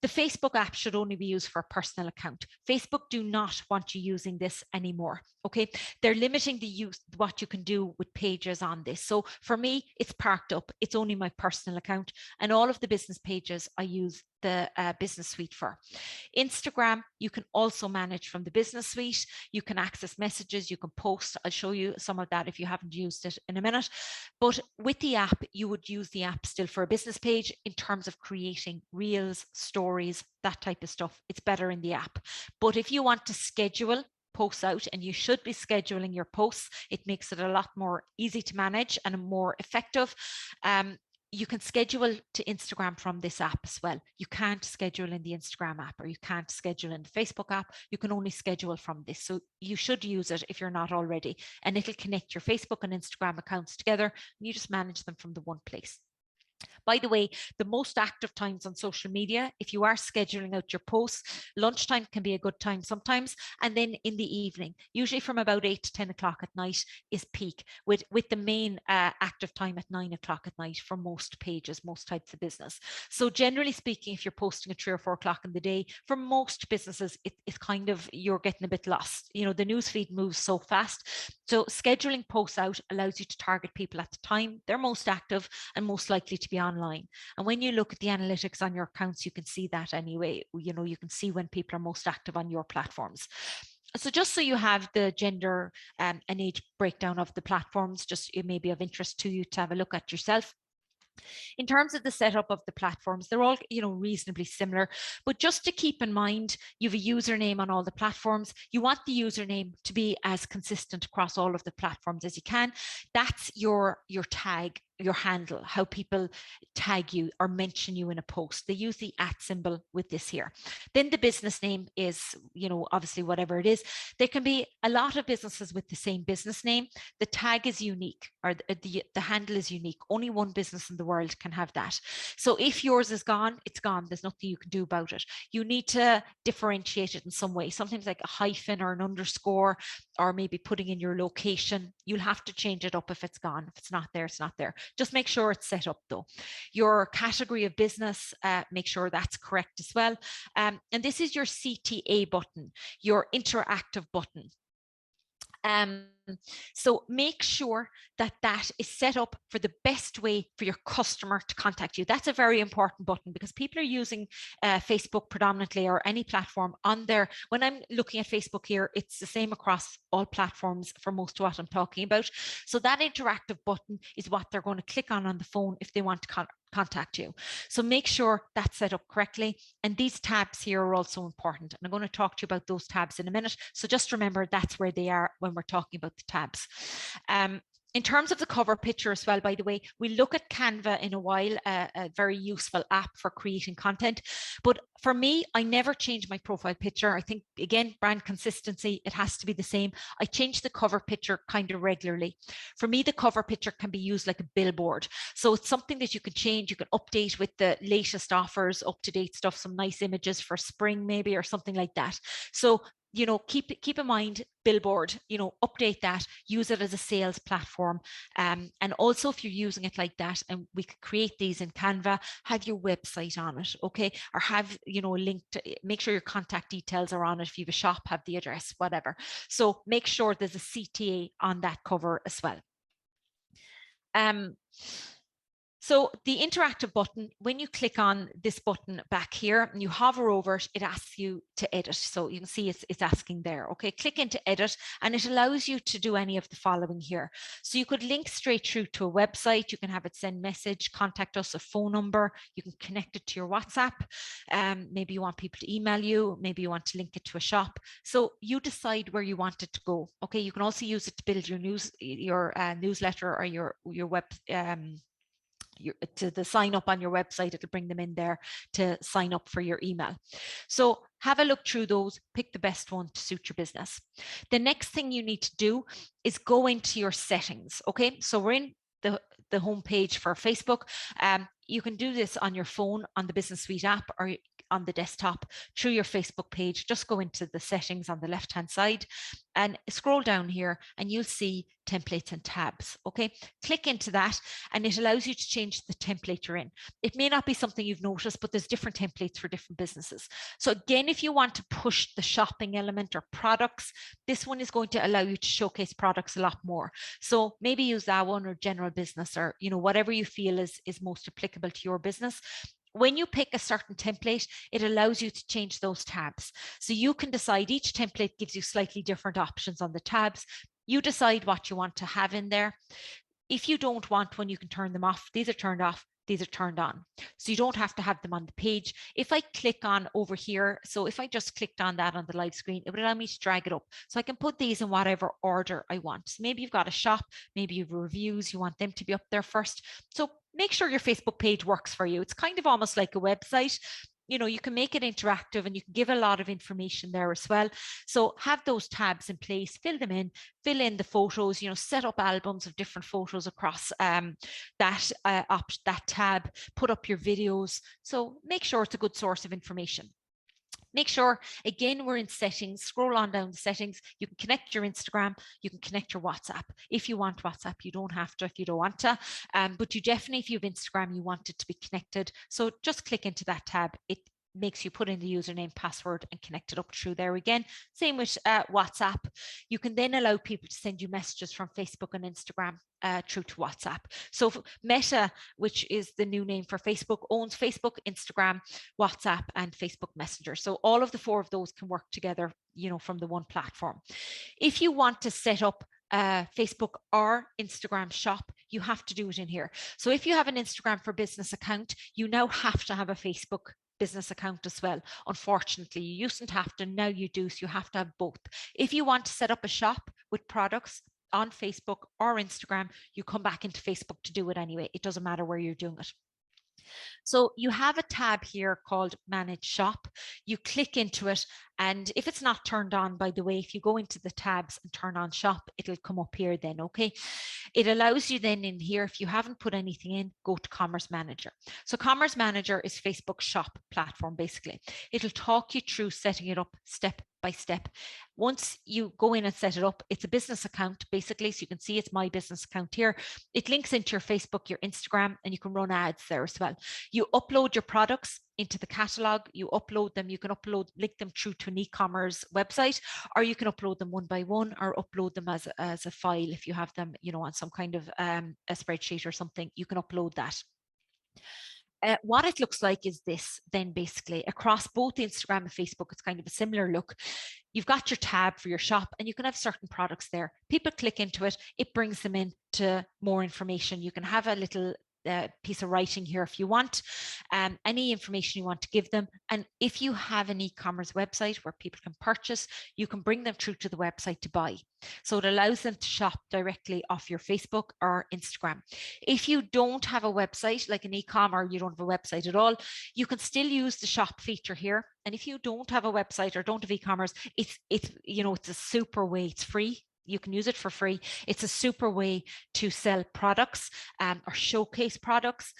S2: The Facebook app should only be used for a personal account. Facebook do not want you using this anymore. Okay, they're limiting the use, what you can do with pages on this. So for me, it's parked up. It's only my personal account, and all of the business pages I use the Business Suite for. Instagram, you can also manage from the Business Suite. You can access messages, you can post. I'll show you some of that if you haven't used it in a minute. But with the app, you would use the app still for a business page in terms of creating reels, stories, that type of stuff. It's better in the app. But if you want to schedule posts out, and you should be scheduling your posts, it makes it a lot more easy to manage and more effective. You can schedule to Instagram from this app as well. You can't schedule in the Instagram app, or you can't schedule in the Facebook app. You can only schedule from this. So you should use it if you're not already, and it'll connect your Facebook and Instagram accounts together, and you just manage them from the one place. By the way, the most active times on social media, if you are scheduling out your posts, lunchtime can be a good time sometimes. And then in the evening, usually from about 8 to 10 o'clock at night is peak, with the main active time at 9 o'clock at night for most pages, most types of business. So generally speaking, if you're posting at 3 or 4 o'clock in the day, for most businesses, it's kind of, you're getting a bit lost. You know, the newsfeed moves so fast. So scheduling posts out allows you to target people at the time they're most active and most likely to be online. And when you look at the analytics on your accounts, you can see that anyway. You know, you can see when people are most active on your platforms. So just so you have the gender and age breakdown of the platforms, just it may be of interest to you to have a look at yourself. In terms of the setup of the platforms, they're all, you know, reasonably similar, but just to keep in mind, you have a username on all the platforms. You want the username to be as consistent across all of the platforms as you can. That's your tag, your handle, how people tag you or mention you in a post. They use the @ symbol with this here. Then the business name is, you know, obviously whatever it is. There can be a lot of businesses with the same business name. The tag is unique, or the handle is unique. Only one business in the world can have that. So if yours is gone, it's gone. There's nothing you can do about it. You need to differentiate it in some way, sometimes like a hyphen or an underscore, or maybe putting in your location. You'll have to change it up if it's gone. If it's not there, it's not there. Just make sure it's set up though. Your category of business, make sure that's correct as well. And this is your CTA button, your interactive button. So make sure that that is set up for the best way for your customer to contact you. That's a very important button, because people are using Facebook predominantly, or any platform on there. When I'm looking at Facebook here, it's the same across all platforms for most of what I'm talking about. So that interactive button is what they're going to click on the phone if they want to contact you. So make sure that's set up correctly. And these tabs here are also important. And I'm going to talk to you about those tabs in a minute. So just remember that's where they are when we're talking about the tabs. In terms of the cover picture as well, by the way, we'll look at Canva in a while, a very useful app for creating content. But for me, I never change my profile picture. I think, again, brand consistency, it has to be the same. I change the cover picture kind of regularly. For me, the cover picture can be used like a billboard. So it's something that you can change, you can update with the latest offers, up-to-date stuff, some nice images for spring maybe, or something like that. So, you know, keep in mind billboard, you know, update that, use it as a sales platform. And also, if you're using it like that, and we could create these in Canva, have your website on it, okay? Or have, you know, a link to, make sure your contact details are on it. If you have a shop, have the address, whatever. So make sure there's a CTA on that cover as well. So the interactive button, when you click on this button back here and you hover over it, it asks you to edit. So you can see it's asking there, okay? Click into edit, and it allows you to do any of the following here. So you could link straight through to a website. You can have it send message, contact us, a phone number. You can connect it to your WhatsApp. Maybe you want people to email you. Maybe you want to link it to a shop. So you decide where you want it to go, okay? You can also use it to build your newsletter, or your web, to the sign up on your website. It'll bring them in there to sign up for your email. So have a look through those, pick the best one to suit your business. The next thing you need to do is go into your settings. Okay, so we're in the home page for Facebook. You can do this on your phone on the Business Suite app, or on the desktop through your Facebook page. Just go into the settings on the left-hand side and scroll down here and you'll see templates and tabs. Okay, click into that and it allows you to change the template you're in. It may not be something you've noticed, but there's different templates for different businesses. So again, if you want to push the shopping element or products, this one is going to allow you to showcase products a lot more. So maybe use that one, or general business, or whatever you feel is most applicable to your business. When you pick a certain template, it allows you to change those tabs. So you can decide, each template gives you slightly different options on the tabs. You decide what you want to have in there. If you don't want one, you can turn them off. These are turned off, these are turned on. So you don't have to have them on the page. If I click on over here, so if I just clicked on that on the live screen, it would allow me to drag it up. So I can put these in whatever order I want. So maybe you've got a shop, maybe you've reviews, you want them to be up there first. So make sure your Facebook page works for you. It's kind of almost like a website. You can make it interactive and you can give a lot of information there as well. So have those tabs in place, fill them in, fill in the photos, set up albums of different photos across that tab, put up your videos. So make sure it's a good source of information. Make sure, again, we're in settings, scroll on down the settings. You can connect your Instagram, you can connect your WhatsApp. If you want WhatsApp, you don't have to if you don't want to, but you definitely, if you have Instagram, you want it to be connected. So just click into that tab. It makes you put in the username, password, and connect it up through there again. Same with WhatsApp. You can then allow people to send you messages from Facebook and Instagram through to WhatsApp. So Meta, which is the new name for Facebook, owns Facebook, Instagram, WhatsApp, and Facebook Messenger. So all of the four of those can work together, from the one platform. If you want to set up Facebook or Instagram shop, you have to do it in here. So if you have an Instagram for Business account, you now have to have a Facebook business account as well. Unfortunately, you used to have to, now you do, so you have to have both. If you want to set up a shop with products on Facebook or Instagram, you come back into Facebook to do it anyway. It doesn't matter where you're doing it. So you have a tab here called Manage Shop. You click into it, and if it's not turned on, by the way, if you go into the tabs and turn on Shop, it'll come up here then, okay? It allows you then in here, if you haven't put anything in, go to Commerce Manager. So Commerce Manager is Facebook's shop platform, basically. It'll talk you through setting it up step by step. Once you go in and set it up, it's a business account, basically. So you can see it's my business account here. It links into your Facebook, your Instagram, and you can run ads there as well. You upload your products into the catalog, you upload them, you can link them through to an e-commerce website, or you can upload them one by one, or upload them as a file. If you have them, on some kind of a spreadsheet or something, you can upload that. What it looks like is this then, basically across both Instagram and Facebook. It's kind of a similar look. You've got your tab for your shop and you can have certain products there. People click into it, it brings them into more information. You can have a little piece of writing here if you want, any information you want to give them. And if you have an e-commerce website where people can purchase, you can bring them through to the website to buy. So it allows them to shop directly off your Facebook or Instagram. If you don't have a website, like an e-com, or you don't have a website at all, you can still use the shop feature here. And if you don't have a website or don't have e-commerce, it's a super way. It's free. You can use it for free. It's a super way to sell products or showcase products.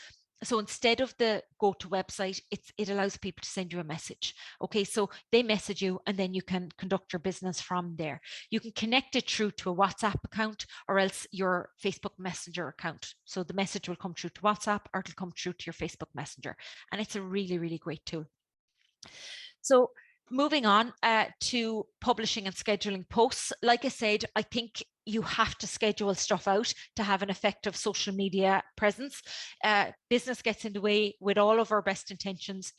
S2: So instead of the go to website, it allows people to send you a message. Okay, so they message you and then you can conduct your business from there. You can connect it through to a WhatsApp account or else your Facebook Messenger account. So the message will come through to WhatsApp or it'll come through to your Facebook Messenger. And it's a really, really great tool. So moving on to publishing and scheduling posts. Like I said, I think you have to schedule stuff out to have an effective social media presence. Business gets in the way. With all of our best intentions,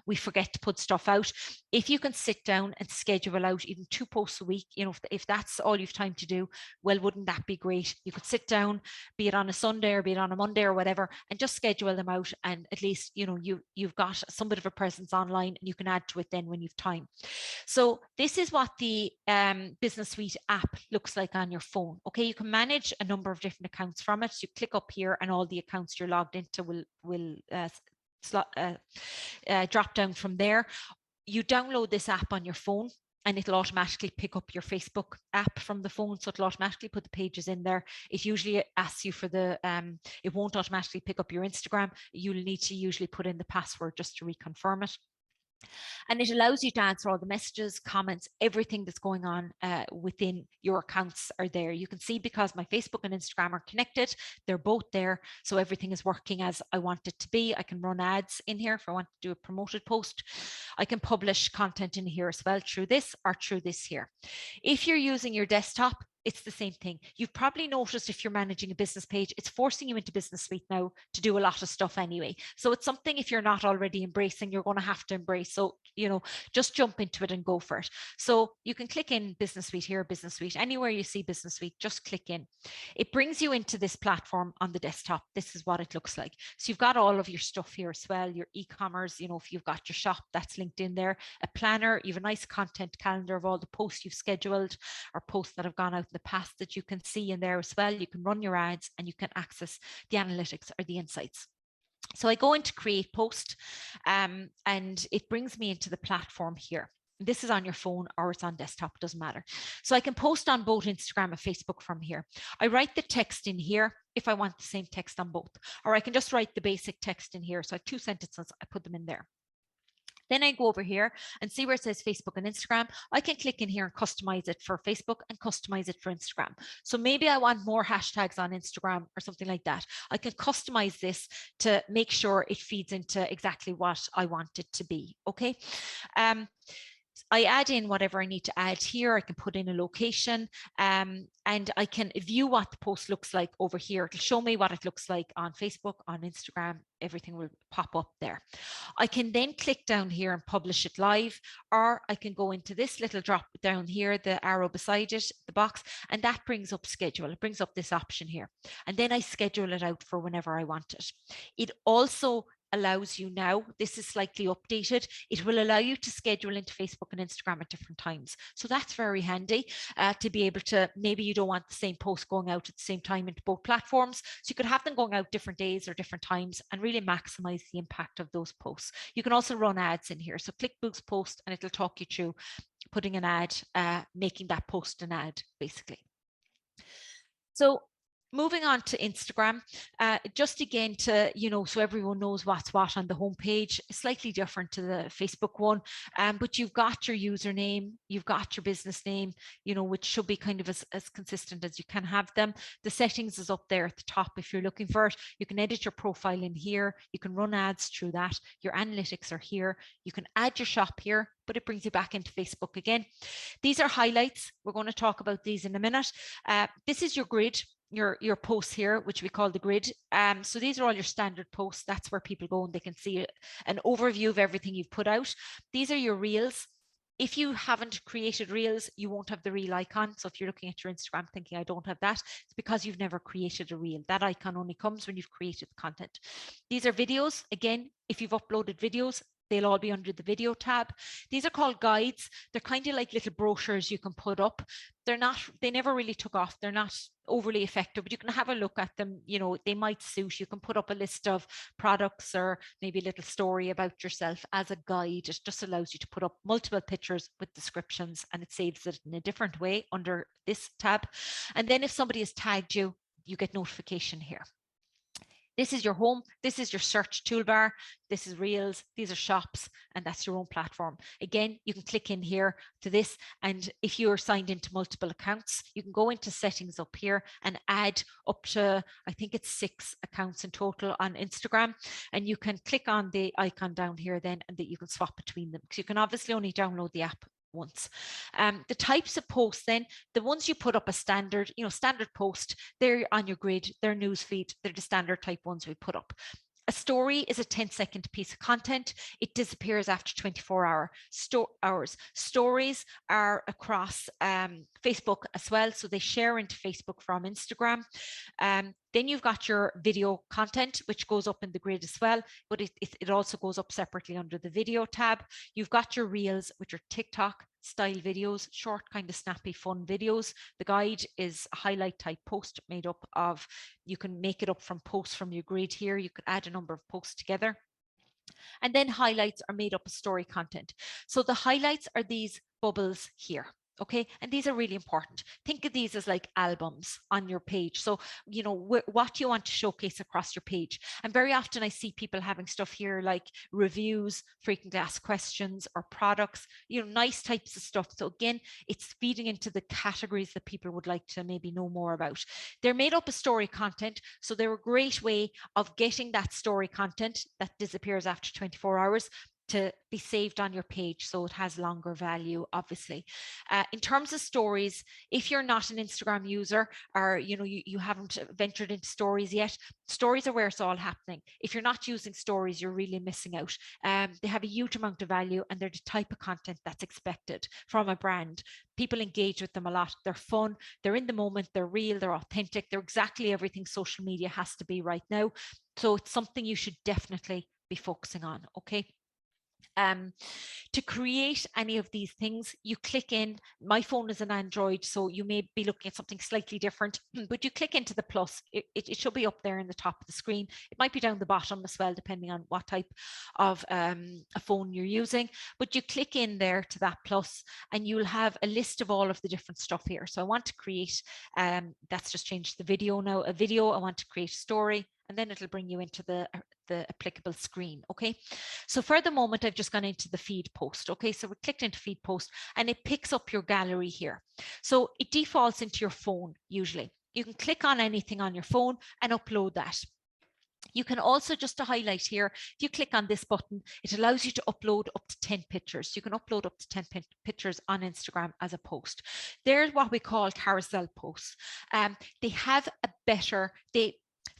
S2: we forget to put stuff out. If you can sit down and schedule out even 2 posts a week, if that's all you've time to do, well, wouldn't that be great? You could sit down, be it on a Sunday or be it on a Monday or whatever, and just schedule them out. And at least, you've got some bit of a presence online and you can add to it then when you've time. So this is what the Business Suite app looks like on your phone. Okay, you can manage a number of different accounts from it. So you click up here and all the accounts you're logged into will drop down from there. You download this app on your phone and it'll automatically pick up your Facebook app from the phone. So it'll automatically put the pages in there. It usually asks you for it won't automatically pick up your Instagram. You'll need to usually put in the password just to reconfirm it. And it allows you to answer all the messages, comments, everything that's going on within your accounts are there. You can see because my Facebook and Instagram are connected, they're both there. So everything is working as I want it to be. I can run ads in here if I want to do a promoted post. I can publish content in here as well through this or through this here. If you're using your desktop, it's the same thing. You've probably noticed if you're managing a business page, it's forcing you into Business Suite now to do a lot of stuff anyway. So it's something if you're not already embracing, you're going to have to embrace. So, you know, just jump into it and go for it. So you can click in Business Suite here, Business Suite, anywhere you see Business Suite, just click in. It brings you into this platform on the desktop. This is what it looks like. So you've got all of your stuff here as well, your e-commerce, you know, if you've got your shop, that's linked in there, a planner, you have a nice content calendar of all the posts you've scheduled or posts that have gone out in the past that you can see in there as well. You can run your ads and you can access the analytics or the insights. So I go into create post and it brings me into the platform here. This is on your phone or it's on desktop, it doesn't matter. So I can post on both Instagram and Facebook from here. I write the text in here if I want the same text on both, or I can just write the basic text in here. So I have 2 sentences, I put them in there. Then I go over here and see where it says Facebook and Instagram. I can click in here and customize it for Facebook and customize it for Instagram. So maybe I want more hashtags on Instagram or something like that. I can customize this to make sure it feeds into exactly what I want it to be. Okay. I add in whatever I need to add here. I can put in a location and I can view what the post looks like over here. It'll show me what it looks like on Facebook, on Instagram, everything will pop up there. I can then click down here and publish it live, or I can go into this little drop down here, the arrow beside it, the box, and that brings up schedule. It brings up this option here. And then I schedule it out for whenever I want it. It also allows you now, this is slightly updated, it will allow you to schedule into Facebook and Instagram at different times. So that's very handy to be able to, maybe you don't want the same post going out at the same time into both platforms. So you could have them going out different days or different times and really maximize the impact of those posts. You can also run ads in here. So click Boost Post and it'll talk you through putting an ad, making that post an ad basically. So moving on to Instagram, just again to, you know, so everyone knows what's what on the homepage, slightly different to the Facebook one, but you've got your username, you've got your business name, you know, which should be kind of as consistent as you can have them. The settings is up there at the top if you're looking for it. You can edit your profile in here. You can run ads through that. Your analytics are here. You can add your shop here, but it brings you back into Facebook again. These are highlights. We're going to talk about these in a minute. This is your grid, your posts here, which we call the grid. So these are all your standard posts. That's where people go and they can see an overview of everything you've put out. These are your reels. If you haven't created reels, you won't have the reel icon. So if you're looking at your Instagram thinking I don't have that, it's because you've never created a reel. That icon only comes when you've created the content. These are videos. Again, if you've uploaded videos, they'll all be under the video tab. These are called guides. They're kind of like little brochures you can put up. They never really took off. They're not overly effective, but you can have a look at them. You know, they might suit. You can put up a list of products or maybe a little story about yourself as a guide. It just allows you to put up multiple pictures with descriptions and it saves it in a different way under this tab. And then if somebody has tagged you, you get notification here. This is your home, this is your search toolbar, this is Reels, these are shops, and that's your own platform. Again, you can click in here to this, and if you're signed into multiple accounts, you can go into settings up here and add up to, I think it's 6 accounts in total on Instagram, and you can click on the icon down here then, and that you can swap between them, because you can obviously only download the app once. The types of posts then, the ones you put up a standard, standard post, they're on your grid, they're newsfeed, they're the standard type ones we put up. A story is a 10-second piece of content. It disappears after 24 hours. Stories are across Facebook as well, so they share into Facebook from Instagram. Then you've got your video content, which goes up in the grid as well, but it also goes up separately under the video tab. You've got your Reels, which are TikTok style videos, short, kind of snappy, fun videos. The guide is a highlight type post made up of, you can make it up from posts from your grid here. You could add a number of posts together. And then highlights are made up of story content. So the highlights are these bubbles here. Okay, and these are really important. Think of these as like albums on your page. So, you know, what you want to showcase across your page. And very often I see people having stuff here like reviews, frequently asked questions, or products, you know, nice types of stuff. So again, it's feeding into the categories that people would like to maybe know more about. They're made up of story content. So they're a great way of getting that story content that disappears after 24 hours to be saved on your page, so it has longer value, obviously. In terms of stories, if you're not an Instagram user, or you know you haven't ventured into stories yet, stories are where it's all happening. If you're not using stories, you're really missing out. They have a huge amount of value, and they're the type of content that's expected from a brand. People engage with them a lot. They're fun, they're in the moment, they're real, they're authentic, they're exactly everything social media has to be right now. So it's something you should definitely be focusing on. Okay. To create any of these things, you click in. My phone is an Android, so you may be looking at something slightly different, but you click into the plus. It should be up there in the top of the screen. It might be down the bottom as well, depending on what type of a phone you're using. But you click in there to that plus, and you'll have a list of all of the different stuff here. So I want to create, that's just changed the video now, a video. I want to create a story, and then it'll bring you into the applicable screen. Okay, so for the moment I've just gone into the feed post. Okay, so we clicked into feed post, and it picks up your gallery here. So it defaults into your phone. Usually you can click on anything on your phone and upload that. You can also, just to highlight here, if you click on this button, it allows you to upload up to 10 pictures. You can upload up to 10 pictures on Instagram as a post. They're what we call carousel posts. They have a better, they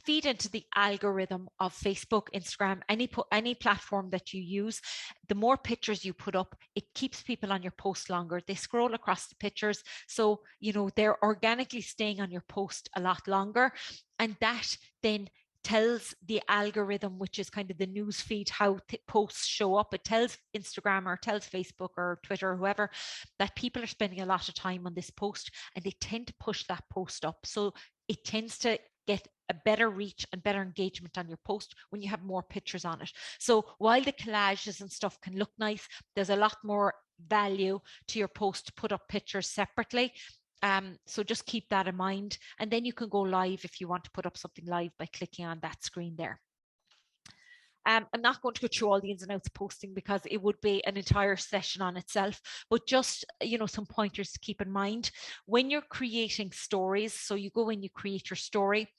S2: feed into the algorithm of Facebook, Instagram, any platform that you use. The more pictures you put up, it keeps people on your post longer. They scroll across the pictures, so you know they're organically staying on your post a lot longer, and that then tells the algorithm, which is kind of the news feed, how posts show up. It tells Instagram or tells Facebook or Twitter or whoever that people are spending a lot of time on this post, and they tend to push that post up. So it tends to get a better reach and better engagement on your post when you have more pictures on it. So while the collages and stuff can look nice, there's a lot more value to your post to put up pictures separately. So just keep that in mind. And then you can go live if you want to put up something live by clicking on that screen there. I'm not going to go through all the ins and outs of posting because it would be an entire session on itself, but just, you know, some pointers to keep in mind when you're creating stories. So you go in, you create your story.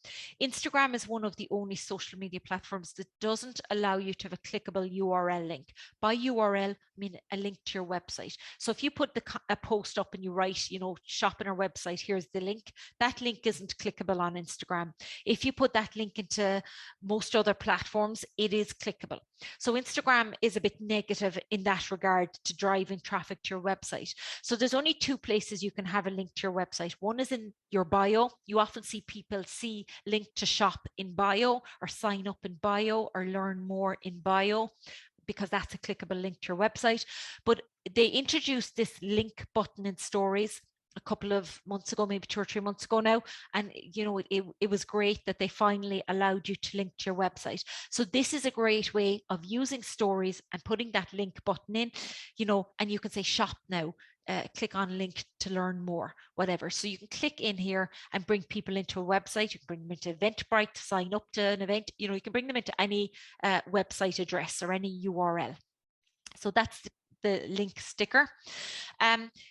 S2: Instagram is one of the only social media platforms that doesn't allow you to have a clickable URL link. By URL, I mean a link to your website. So if you put a post up and you write, you know, shop on our website, here's the link, that link isn't clickable on Instagram. If you put that link into most other platforms, it is clickable. So Instagram is a bit negative in that regard to driving traffic to your website. So there's only two places you can have a link to your website. One is in your bio. You often see people see link to shop in bio, or sign up in bio, or learn more in bio, because that's a clickable link to your website. But they introduced this link button in stories a couple of months ago, maybe 2 or 3 months ago now. And, you know, it was great that they finally allowed you to link to your website. So this is a great way of using stories and putting that link button in, you know, and you can say shop now, click on link to learn more, whatever. So you can click in here and bring people into a website. You can bring them into Eventbrite to sign up to an event. You know, you can bring them into any website address or any URL. So that's the link sticker.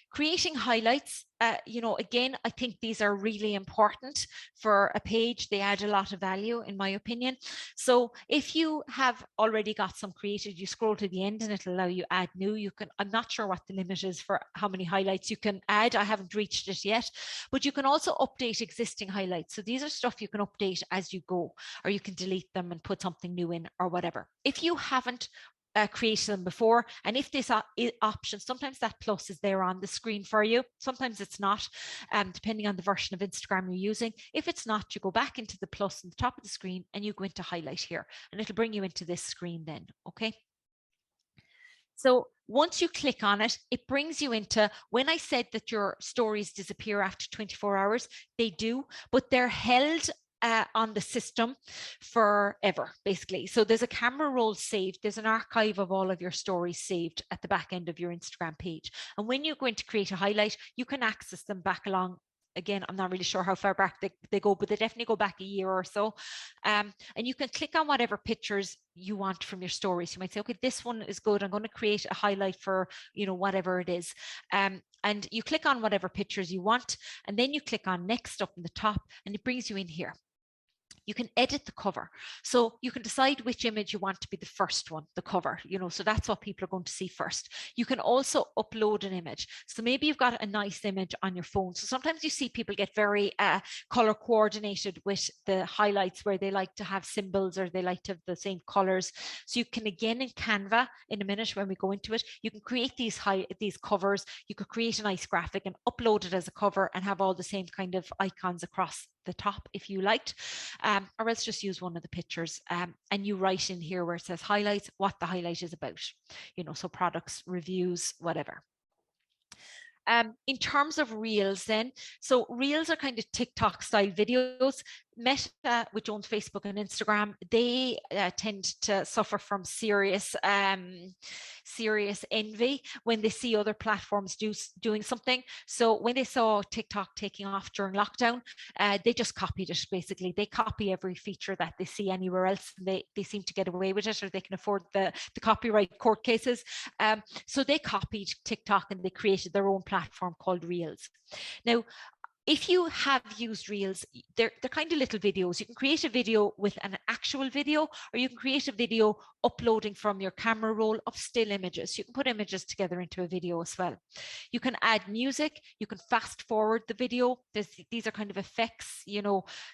S2: Creating highlights, you know, again, I think these are really important for a page. They add a lot of value, in my opinion. So if you have already got some created, you scroll to the end and it'll allow you add new. You can, I'm not sure what the limit is for how many highlights you can add. I haven't reached it yet, but you can also update existing highlights. So these are stuff you can update as you go, or you can delete them and put something new in or whatever. If you haven't created them before, and if this option, sometimes that plus is there on the screen for you, sometimes it's not, depending on the version of Instagram you're using. If it's not, you go back into the plus on the top of the screen and you go into highlight here, and it'll bring you into this screen then. Okay, so once you click on it, it brings you into, when I said that your stories disappear after 24 hours, they do, but they're held on the system forever, basically. So there's a camera roll saved, there's an archive of all of your stories saved at the back end of your Instagram page. And when you're going to create a highlight, you can access them back along. Again, I'm not really sure how far back they go, but they definitely go back a year or so. And you can click on whatever pictures you want from your stories. You might say, okay, this one is good. I'm going to create a highlight for, whatever it is. And you click on whatever pictures you want, and then you click on next up in the top, and it brings you in here. You can edit the cover. So you can decide which image you want to be the first one, the cover, so that's what people are going to see first. You can also upload an image. So maybe you've got a nice image on your phone. So sometimes you see people get very color coordinated with the highlights, where they like to have symbols or they like to have the same colors. So you can, again, in Canva, in a minute when we go into it, you can create these covers. You could create a nice graphic and upload it as a cover and have all the same kind of icons across the top if you liked, or else just use one of the pictures, and you write in here where it says highlights what the highlight is about, so products, reviews, whatever. In terms of reels then, so reels are kind of TikTok style videos. Meta, which owns Facebook and Instagram, they tend to suffer from serious envy when they see other platforms doing something. So when they saw TikTok taking off during lockdown, they just copied it. Basically, they copy every feature that they see anywhere else. They seem to get away with it, or they can afford the copyright court cases. So they copied TikTok and they created their own platform called Reels. Now, if you have used Reels, they're kind of little videos. You can create a video with an actual video, or you can create a video uploading from your camera roll of still images. You can put images together into a video as well. You can add music. You can fast forward the video. These are kind of effects,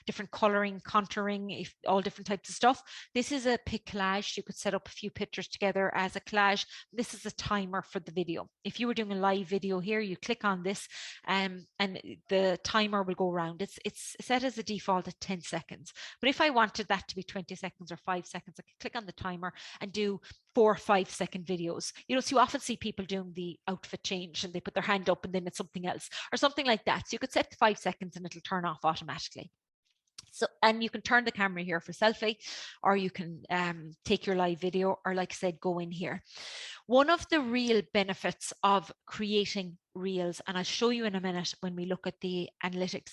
S2: different coloring, contouring, all different types of stuff. This is a pic collage. You could set up a few pictures together as a collage. This is a timer for the video. If you were doing a live video here, you click on this, and the timer will go around. It's set as a default at 10 seconds. But if I wanted that to be 20 seconds or 5 seconds, I could click on the timer and do 4 or 5 second videos. So you often see people doing the outfit change and they put their hand up and then it's something else or something like that. So you could set 5 seconds and it'll turn off automatically. So, and you can turn the camera here for selfie, or you can take your live video, or like I said, go in here. One of the real benefits of creating Reels, and I'll show you in a minute when we look at the analytics,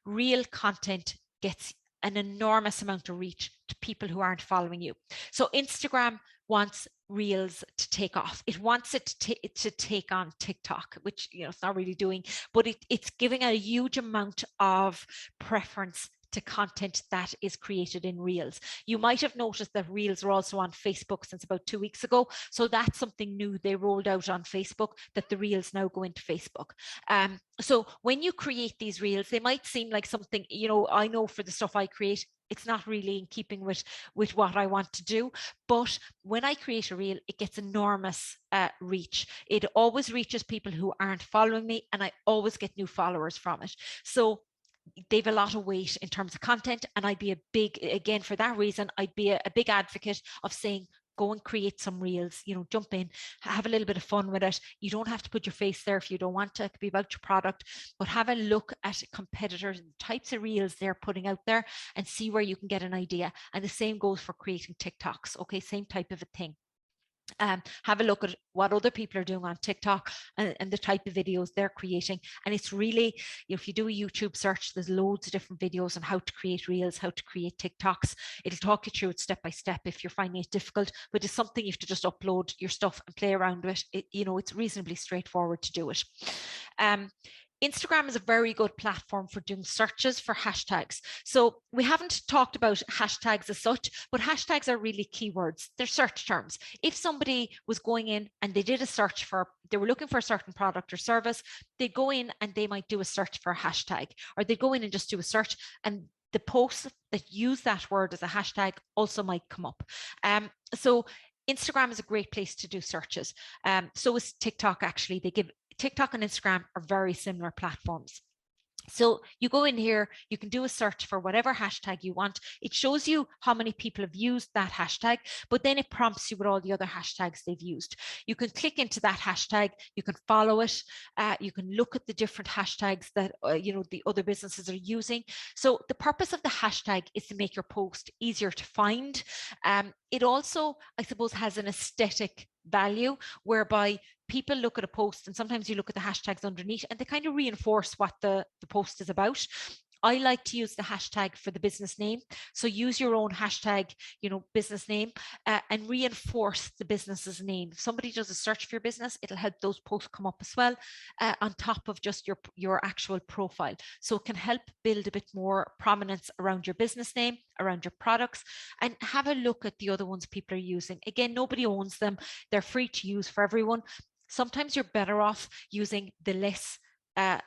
S2: real content gets an enormous amount of reach to people who aren't following you. So Instagram wants Reels to take off. It wants it to take on TikTok, which it's not really doing, but it's giving a huge amount of preference to content that is created in Reels. You might have noticed that Reels are also on Facebook since about 2 weeks ago. So that's something new they rolled out on Facebook, that the Reels now go into Facebook. So when you create these Reels, they might seem like something, I know for the stuff I create, it's not really in keeping with what I want to do. But when I create a reel, it gets enormous reach. It always reaches people who aren't following me, and I always get new followers from it. So they've a lot of weight in terms of content, and I'd be again, for that reason, I'd be a big advocate of saying, go and create some reels, jump in, have a little bit of fun with it. You don't have to put your face there if you don't want to. It could be about your product, but have a look at competitors and types of reels they're putting out there and see where you can get an idea. And the same goes for creating TikToks. Okay, same type of a thing. Have a look at what other people are doing on TikTok and the type of videos they're creating. And it's really, if you do a YouTube search, there's loads of different videos on how to create reels, how to create TikToks. It'll talk you through it step by step if you're finding it difficult, but it's something you have to just upload your stuff and play around with it. It's reasonably straightforward to do it. Instagram is a very good platform for doing searches for hashtags. So we haven't talked about hashtags as such, but hashtags are really keywords. They're search terms. If somebody was going in and they did a search they were looking for a certain product or service, they'd go in and they might do a search for a hashtag, or they'd go in and just do a search, and the posts that use that word as a hashtag also might come up. So Instagram is a great place to do searches. So is TikTok, actually. TikTok and Instagram are very similar platforms. So you go in here, you can do a search for whatever hashtag you want. It shows you how many people have used that hashtag, but then it prompts you with all the other hashtags they've used. You can click into that hashtag, you can follow it, you can look at the different hashtags that the other businesses are using. So the purpose of the hashtag is to make your post easier to find. It also, I suppose, has an aesthetic value whereby people look at a post and sometimes you look at the hashtags underneath and they kind of reinforce what the post is about. I like to use the hashtag for the business name. So use your own hashtag, business name, and reinforce the business's name. If somebody does a search for your business, it'll help those posts come up as well, on top of just your actual profile. So it can help build a bit more prominence around your business name, around your products, and have a look at the other ones people are using. Again, nobody owns them. They're free to use for everyone. Sometimes you're better off using the less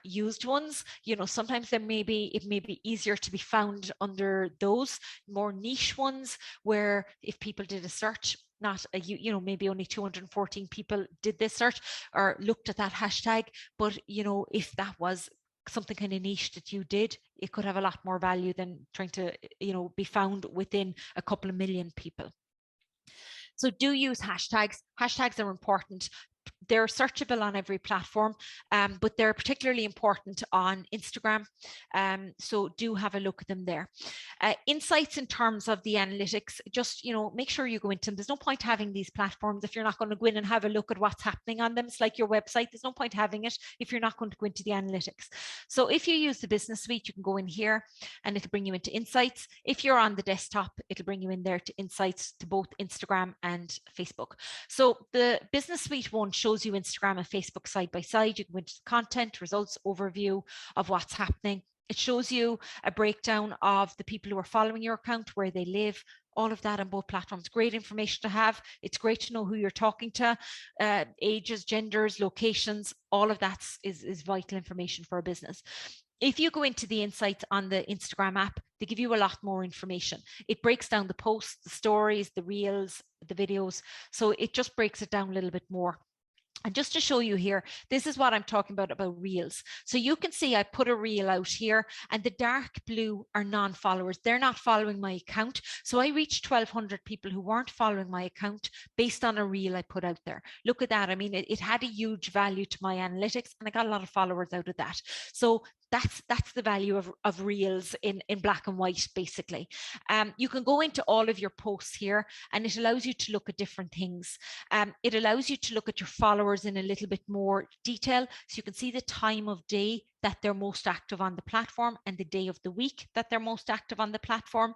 S2: used ones. Sometimes it may be easier to be found under those more niche ones where if people did a search, not maybe only 214 people did this search or looked at that hashtag, but if that was something kind of niche that you did, it could have a lot more value than trying to be found within a couple of million people. So do use hashtags. Hashtags are important. They're searchable on every platform, but they're particularly important on Instagram. So do have a look at them there. Insights in terms of the analytics, just, make sure you go into them. There's no point having these platforms if you're not going to go in and have a look at what's happening on them. It's like your website. There's no point having it if you're not going to go into the analytics. So if you use the business suite, you can go in here and it'll bring you into insights. If you're on the desktop, it'll bring you in there to insights to both Instagram and Facebook. So the business suite one shows you Instagram and Facebook side by side. You can go into content, results, overview of what's happening. It shows you a breakdown of the people who are following your account, where they live, all of that on both platforms. Great information to have. It's great to know who you're talking to, ages, genders, locations, all of that is vital information for a business. If you go into the insights on the Instagram app, they give you a lot more information. It breaks down the posts, the stories, the reels, the videos. So it just breaks it down a little bit more. And just to show you here, this is what I'm talking about reels. So you can see I put a reel out here and the dark blue are non-followers. They're not following my account. So I reached 1,200 people who weren't following my account based on a reel I put out there. Look at that. I mean, it had a huge value to my analytics and I got a lot of followers out of that. So that's the value of reels in black and white, basically. You can go into all of your posts here and it allows you to look at different things. It allows you to look at your followers in a little bit more detail. So you can see the time of day that they're most active on the platform and the day of the week that they're most active on the platform.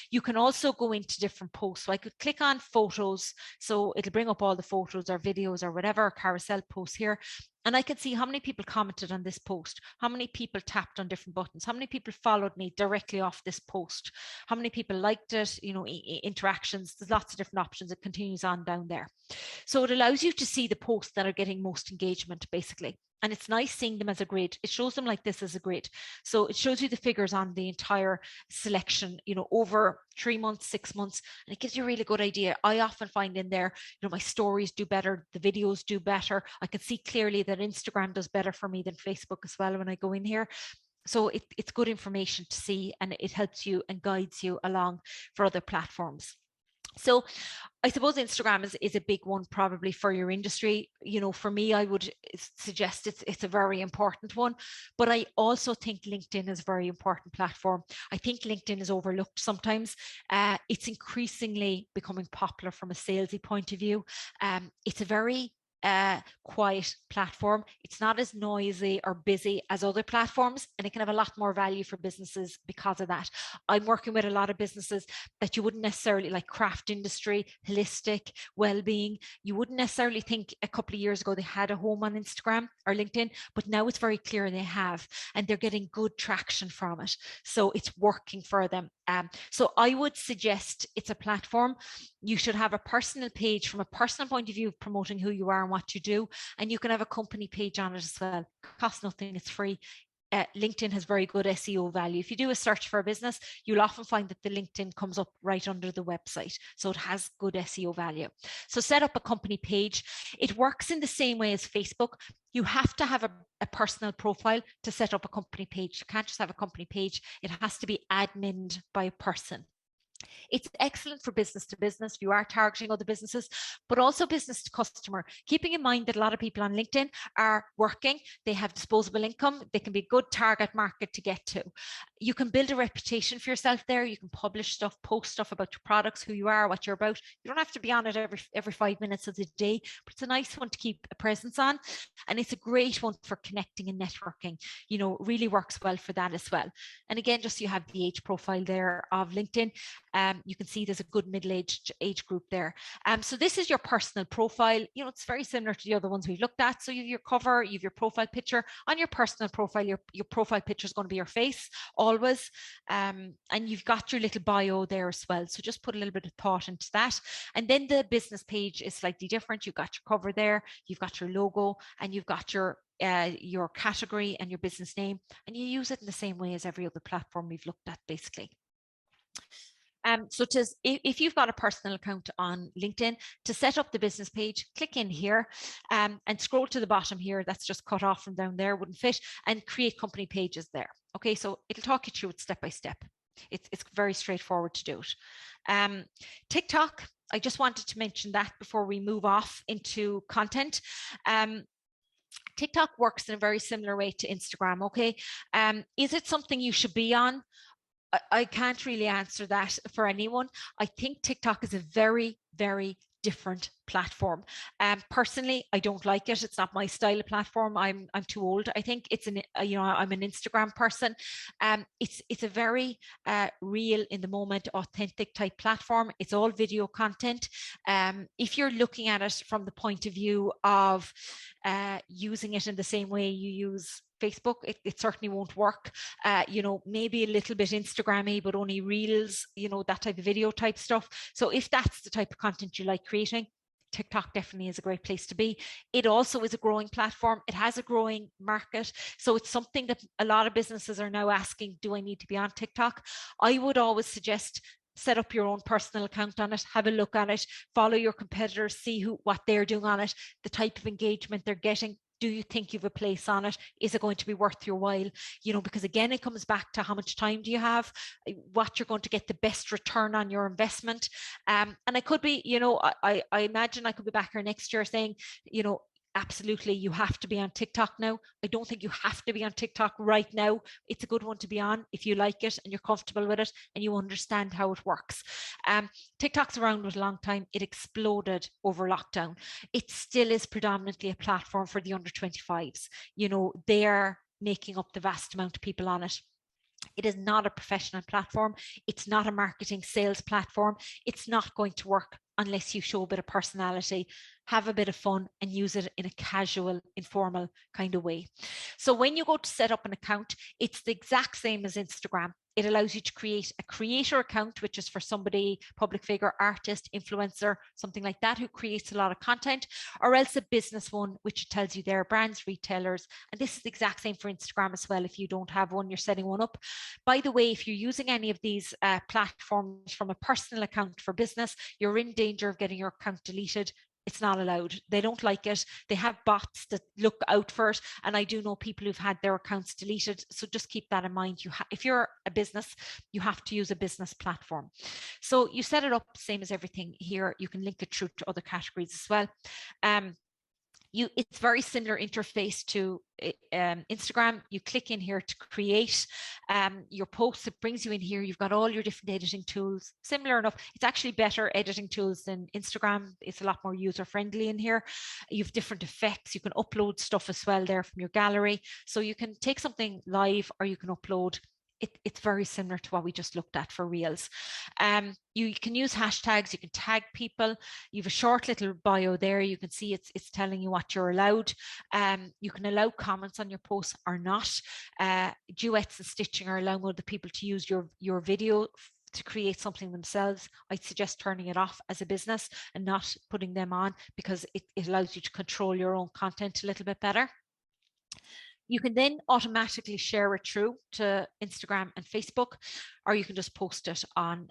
S2: You can also go into different posts. So I could click on photos. So it'll bring up all the photos or videos or whatever, carousel posts here. And I can see how many people commented on this post, how many people tapped on different buttons, how many people followed me directly off this post, how many people liked it, interactions. There's lots of different options. It continues on down there. So it allows you to see the posts that are getting most engagement, basically. And it's nice seeing them as a grid. It shows them like this as a grid. So it shows you the figures on the entire selection, over 3 months, 6 months, and it gives you a really good idea. I often find in there, my stories do better, the videos do better. I can see clearly that Instagram does better for me than Facebook as well when I go in here. So it's good information to see, and it helps you and guides you along for other platforms. So I suppose Instagram is a big one probably for your industry. For me, I would suggest it's a very important one, but I also think LinkedIn is a very important platform. I think LinkedIn is overlooked sometimes. It's increasingly becoming popular from a salesy point of view. It's a very quiet platform. It's not as noisy or busy as other platforms, and it can have a lot more value for businesses because of that. I'm working with a lot of businesses that you wouldn't necessarily, like craft industry, holistic, well-being. You wouldn't necessarily think a couple of years ago they had a home on Instagram or LinkedIn, but now it's very clear they have, and they're getting good traction from it. So it's working for them. So I would suggest it's a platform. You should have a personal page from a personal point of view of promoting who you are and what you do. And you can have a company page on it as well. It costs nothing, it's free. LinkedIn has very good SEO value. If you do a search for a business, you'll often find that the LinkedIn comes up right under the website. So it has good SEO value. So set up a company page. It works in the same way as Facebook. You have to have a personal profile to set up a company page. You can't just have a company page. It has to be adminned by a person. It's excellent for business to business if you are targeting other businesses, but also business to customer, keeping in mind that a lot of people on LinkedIn are working, they have disposable income, they can be a good target market to get to. You can build a reputation for yourself there. You can publish stuff, post stuff about your products, who you are, what you're about. You don't have to be on it every 5 minutes of the day, but it's a nice one to keep a presence on. And it's a great one for connecting and networking. You know, really works well for that as well. And again, just so you have the age profile there of LinkedIn. You can see there's a good middle-aged age group there. So this is your personal profile. You know, it's very similar to the other ones we've looked at. So you have your cover, you have your profile picture. On your personal profile, your profile picture is going to be your face always. And you've got your little bio there as well. So just put a little bit of thought into that. And then the business page is slightly different. You've got your cover there, you've got your logo, and you've got your category and your business name, and you use it in the same way as every other platform we've looked at, basically. So if you've got a personal account on LinkedIn, to set up the business page, click in here and scroll to the bottom here. That's just cut off from down there, wouldn't fit, and create company pages there. Okay, so it'll talk you through it step by step. It's very straightforward to do it. TikTok, I just wanted to mention that before we move off into content. TikTok works in a very similar way to Instagram. Okay, is it something you should be on? I can't really answer that for anyone. I think TikTok is a very, very different platform. Personally, I don't like it. It's not my style of platform. I'm too old. I think it's I'm an Instagram person. It's a very real, in the moment, authentic type platform. It's all video content. If you're looking at it from the point of view of using it in the same way you use Facebook, it certainly won't work. Maybe a little bit Instagram-y, but only reels, that type of video type stuff. So if that's the type of content you like creating, TikTok definitely is a great place to be. It also is a growing platform. It has a growing market. So it's something that a lot of businesses are now asking, do I need to be on TikTok? I would always suggest set up your own personal account on it, have a look at it, follow your competitors, see what they're doing on it, the type of engagement they're getting. Do you think you have a place on it? Is it going to be worth your while? Because again, it comes back to how much time do you have, what you're going to get the best return on your investment. And I could be, I imagine I could be back here next year saying, absolutely, you have to be on TikTok now. I don't think you have to be on TikTok right now. It's a good one to be on if you like it and you're comfortable with it and you understand how it works. TikTok's around with a long time. It exploded over lockdown. It still is predominantly a platform for the under 25s. They're making up the vast amount of people on it. It is not a professional platform. It's not a marketing sales platform. It's not going to work unless you show a bit of personality, have a bit of fun, and use it in a casual, informal kind of way. So when you go to set up an account, it's the exact same as Instagram. It allows you to create a creator account, which is for somebody, public figure, artist, influencer, something like that, who creates a lot of content, or else a business one, which tells you their brands, retailers. And this is the exact same for Instagram as well. If you don't have one, you're setting one up. By the way, if you're using any of these platforms from a personal account for business, you're in danger of getting your account deleted. It's not allowed. They don't like it. They have bots that look out for it. And I do know people who've had their accounts deleted. So just keep that in mind. If you're a business, you have to use a business platform. So you set it up same as everything here. You can link it through to other categories as well. It's very similar interface to Instagram. You click in here to create your posts. It brings you in here. You've got all your different editing tools. Similar enough. It's actually better editing tools than Instagram. It's a lot more user friendly in here. You have different effects. You can upload stuff as well there from your gallery. So you can take something live or you can upload. It's very similar to what we just looked at for Reels. You can use hashtags, you can tag people. You have a short little bio there. You can see it's telling you what you're allowed. You can allow comments on your posts or not. Duets and stitching are allowing other people to use your video to create something themselves. I'd suggest turning it off as a business and not putting them on, because it allows you to control your own content a little bit better. You can then automatically share it through to Instagram and Facebook, or you can just post it on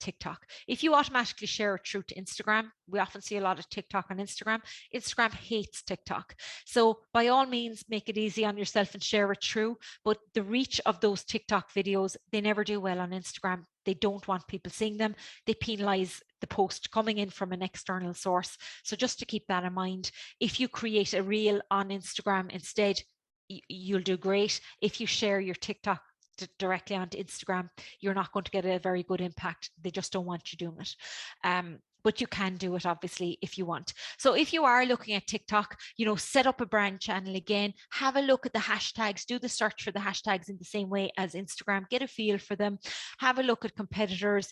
S2: TikTok. If you automatically share it through to Instagram, we often see a lot of TikTok on Instagram. Instagram hates TikTok. So by all means, make it easy on yourself and share it through. But the reach of those TikTok videos, they never do well on Instagram. They don't want people seeing them. They penalize the post coming in from an external source. So just to keep that in mind, if you create a reel on Instagram instead, you'll do great. If you share your TikTok directly onto Instagram, you're not going to get a very good impact. They just don't want you doing it. But you can do it obviously if you want. So if you are looking at TikTok, set up a brand channel again, have a look at the hashtags, do the search for the hashtags in the same way as Instagram, get a feel for them, have a look at competitors.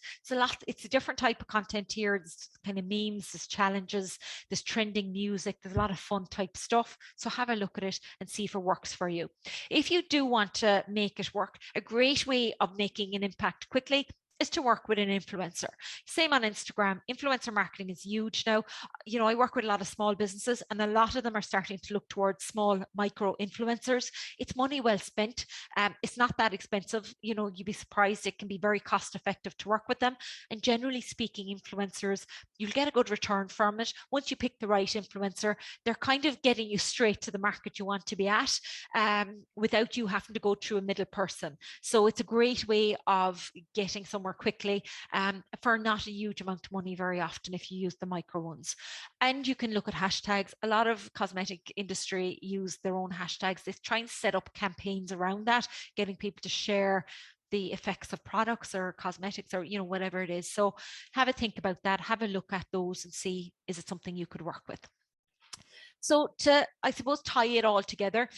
S2: It's a different type of content here. There's kind of memes, there's challenges, there's trending music, there's a lot of fun type stuff. So have a look at it and see if it works for you. If you do want to make it work, a great way of making an impact quickly is to work with an influencer. Same on Instagram. Influencer marketing is huge now. I work with a lot of small businesses, and a lot of them are starting to look towards small micro influencers. It's money well spent. It's not that expensive. You'd be surprised. It can be very cost effective to work with them. And generally speaking, influencers, you'll get a good return from it. Once you pick the right influencer, they're kind of getting you straight to the market you want to be at, without you having to go through a middle person. So it's a great way of getting somewhere quickly, for not a huge amount of money very often if you use the micro ones. And you can look at hashtags. A lot of cosmetic industry use their own hashtags. They try and set up campaigns around that, getting people to share the effects of products or cosmetics or whatever it is. So have a think about that, have a look at those and see, is it something you could work with? So to, I suppose, tie it all together,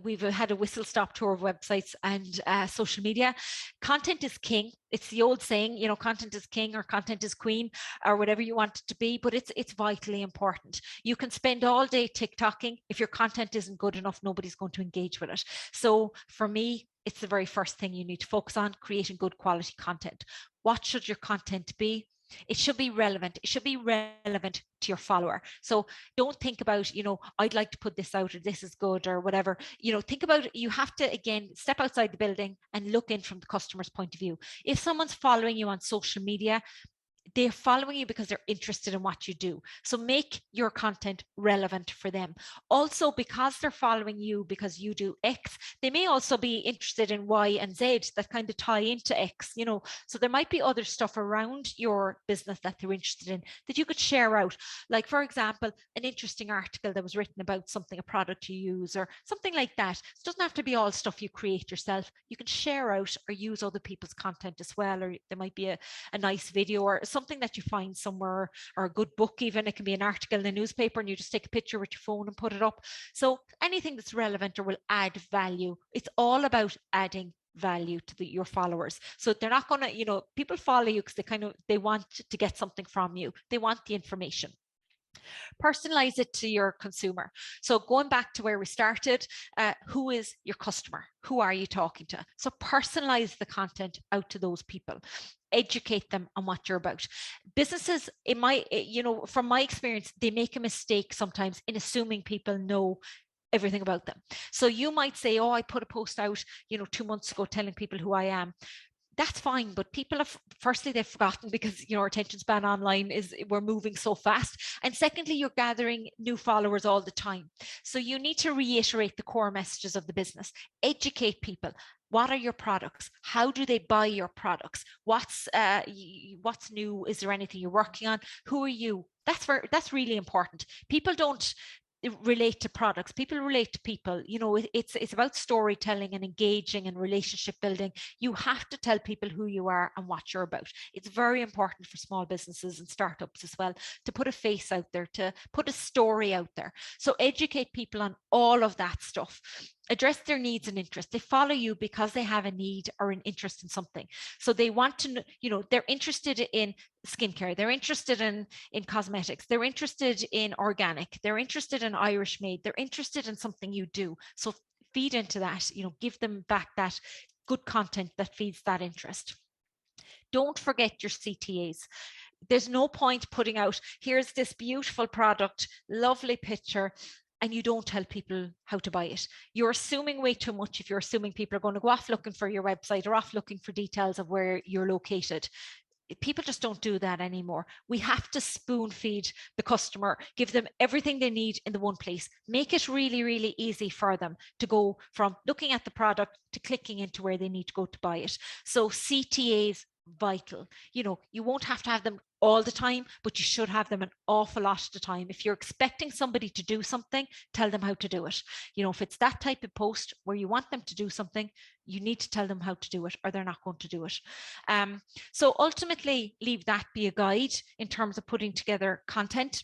S2: we've had a whistle stop tour of websites and social media. Content is king. It's the old saying, content is king or content is queen or whatever you want it to be, but it's vitally important. You can spend all day TikToking. If your content isn't good enough, nobody's going to engage with it. So for me, it's the very first thing you need to focus on, creating good quality content. What should your content be? It should be relevant. It should be relevant to your follower. So don't think about, I'd like to put this out or this is good or whatever. Think about, you have to, again, step outside the building and look in from the customer's point of view. If someone's following you on social media, they're following you because they're interested in what you do. So make your content relevant for them. Also, because they're following you because you do X, they may also be interested in Y and Z that kind of tie into X, So there might be other stuff around your business that they're interested in that you could share out. Like, for example, an interesting article that was written about something, a product you use or something like that. It doesn't have to be all stuff you create yourself. You can share out or use other people's content as well. Or there might be a nice video or something that you find somewhere, or a good book even. It can be an article in a newspaper and you just take a picture with your phone and put it up. So anything that's relevant or will add value. It's all about adding value to your followers. So they're not going to, people follow you because they want to get something from you. They want the information. Personalize it to your consumer. So going back to where we started, who is your customer? Who are you talking to? So personalize the content out to those people. Educate them on what you're about. Businesses, from my experience, they make a mistake sometimes in assuming people know everything about them. So you might say, oh, I put a post out, 2 months ago telling people who I am. That's fine, but people have, firstly, they've forgotten because our attention span online we're moving so fast, and secondly, you're gathering new followers all the time. So you need to reiterate the core messages of the business. Educate people. What are your products? How do they buy your products? What's new? Is there anything you're working on? Who are you? That's really important. People don't relate to products, people relate to people. It's about storytelling and engaging and relationship building. You have to tell people who you are and what you're about. It's very important for small businesses and startups as well to put a face out there, to put a story out there. So educate people on all of that stuff. Address their needs and interests. They follow you because they have a need or an interest in something. So they want to, they're interested in skincare. They're interested in cosmetics. They're interested in organic. They're interested in Irish made. They're interested in something you do. So feed into that, give them back that good content that feeds that interest. Don't forget your CTAs. There's no point putting out, here's this beautiful product, lovely picture, and you don't tell people how to buy it. You're assuming way too much if you're assuming people are going to go off looking for your website or off looking for details of where you're located. People just don't do that anymore. We have to spoon feed the customer, give them everything they need in the one place, make it really, really easy for them to go from looking at the product to clicking into where they need to go to buy it. So CTAs, vital. You know, you won't have to have them all the time, but you should have them an awful lot of the time. If you're expecting somebody to do something, tell them how to do it. You know, if it's that type of post where you want them to do something, you need to tell them how to do it, or they're not going to do it. So ultimately, leave that be a guide in terms of putting together content.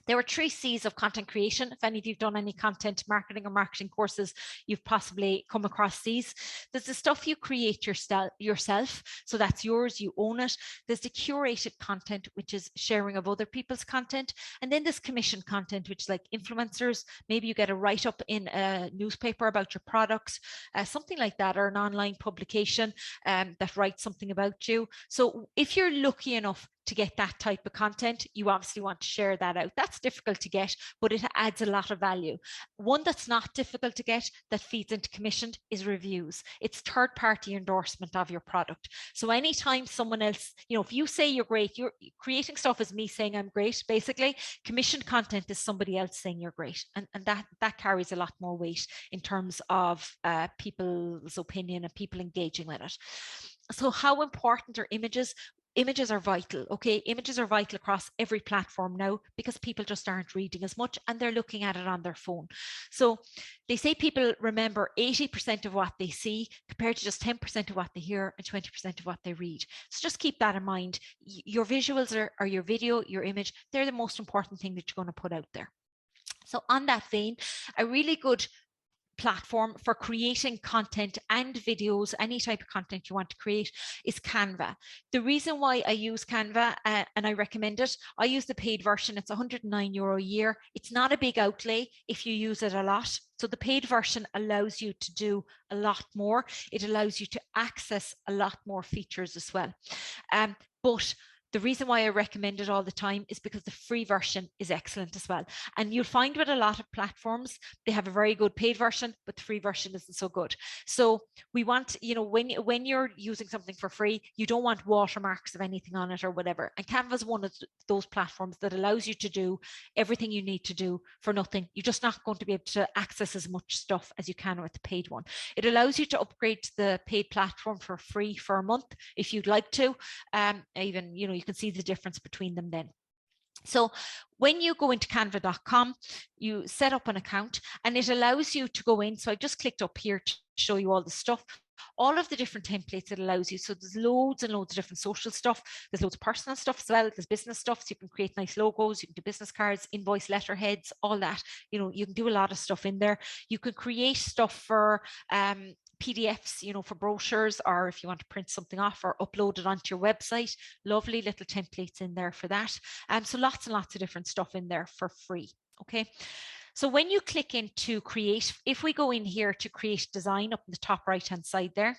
S2: There are 3 C's of content creation. If any of you've done any content marketing or marketing courses, you've possibly come across these. There's the stuff you create yourself, so that's yours, you own it. There's the curated content, which is sharing of other people's content. And then there's commissioned content, which is like influencers. Maybe you get a write-up in a newspaper about your products, something like that, or an online publication that writes something about you. So if you're lucky enough to get that type of content, you obviously want to share that out. That's difficult to get, but it adds a lot of value. One that's not difficult to get that feeds into commissioned is reviews. It's third-party endorsement of your product. So anytime someone else, you know, if you say you're great, you're creating stuff as me saying I'm great, basically. Commissioned content is somebody else saying you're great. And that carries a lot more weight in terms of people's opinion and people engaging with it. So how important are images? Images are vital, okay? Images are vital across every platform now because people just aren't reading as much and they're looking at it on their phone. So they say people remember 80% of what they see compared to just 10% of what they hear and 20% of what they read. So just keep that in mind. Your visuals are your video, your image, they're the most important thing that you're going to put out there. So on that vein, a really good platform for creating content and videos, any type of content you want to create, is Canva. The reason why I use Canva and I recommend it, I use the paid version. It's €109 a year. It's not a big outlay if you use it a lot. So the paid version allows you to do a lot more. It allows you to access a lot more features as well. But the reason why I recommend it all the time is because the free version is excellent as well. And you'll find with a lot of platforms, they have a very good paid version, but the free version isn't so good. So we want, you know, when you're using something for free, you don't want watermarks of anything on it or whatever. And Canva is one of those platforms that allows you to do everything you need to do for nothing. You're just not going to be able to access as much stuff as you can with the paid one. It allows you to upgrade to the paid platform for free for a month if you'd like to. Even, you know, you can see the difference between them then. So when you go into canva.com, you set up an account and it allows you to go in. So I just clicked up here to show you all the stuff, all of the different templates it allows you. So there's loads and loads of different social stuff. There's loads of personal stuff as well. There's business stuff. So you can create nice logos. You can do business cards, invoice letterheads, all that. You know, you can do a lot of stuff in there. You can create stuff for PDFs, you know, for brochures, or if you want to print something off or upload it onto your website. Lovely little templates in there for that. So lots and lots of different stuff in there for free. Okay. So when you click into create, if we go in here to create design up in the top right hand side there,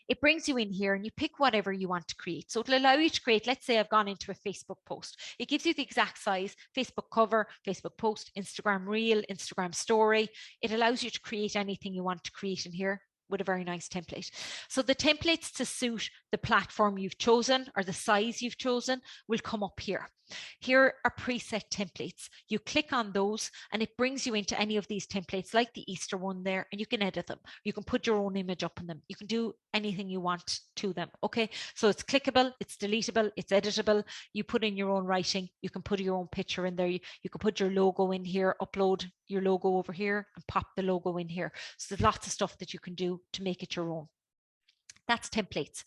S2: it brings you in here and you pick whatever you want to create. So it'll allow you to create, let's say I've gone into a Facebook post. It gives you the exact size, Facebook cover, Facebook post, Instagram reel, Instagram story. It allows you to create anything you want to create in here with a very nice template. So the templates to suit the platform you've chosen or the size you've chosen will come up here. Here are preset templates. You click on those and it brings you into any of these templates like the Easter one there, and you can edit them. You can put your own image up in them. You can do anything you want to them. Okay, so it's clickable, it's deletable, it's editable. You put in your own writing. You can put your own picture in there. You can put your logo in here, upload your logo over here and pop the logo in here. So there's lots of stuff that you can do to make it your own. That's templates.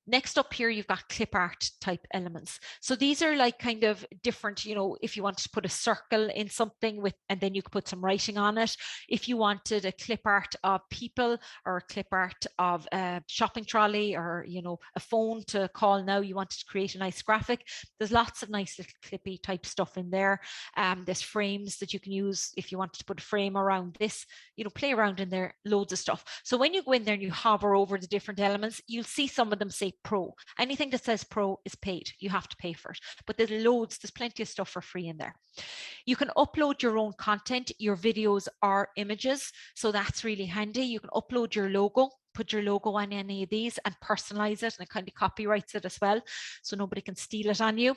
S2: Next up here, you've got clip art type elements. So these are like kind of different, you know, if you wanted to put a circle in something with, and then you could put some writing on it. If you wanted a clip art of people or a clip art of a shopping trolley or, you know, a phone to call now, you wanted to create a nice graphic. There's lots of nice little clippy type stuff in there. There's frames that you can use if you wanted to put a frame around this, you know, play around in there, loads of stuff. So when you go in there and you hover over the different elements, you'll see some of them say pro. Anything that says pro is paid. You have to pay for it. But there's plenty of stuff for free in there. You can upload your own content. Your videos are images, so that's really handy. You can upload your logo, put your logo on any of these and personalize it, and it kind of copyrights it as well, so nobody can steal it on you.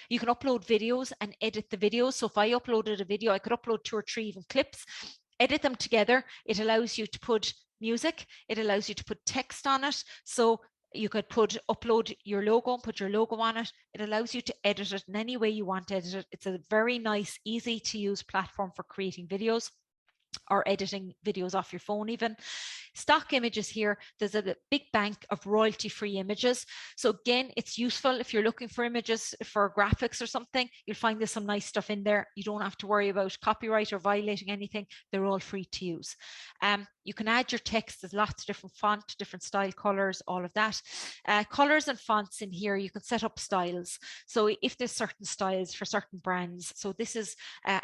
S2: You can upload videos and edit the videos. So if I uploaded a video, I could upload 2 or 3 even clips, edit them together. It allows you to put music. It allows you to put text on it. So you could upload your logo and put your logo on it. It allows you to edit it in any way you want to edit it. It's a very nice, easy to use platform for creating videos or editing videos off your phone even. Stock images here, there's a big bank of royalty-free images. So again, it's useful if you're looking for images for graphics or something. You'll find there's some nice stuff in there. You don't have to worry about copyright or violating anything. They're all free to use. You can add your text. There's lots of different font, different style colors, all of that. Colors and fonts in here, you can set up styles. So if there's certain styles for certain brands, so this is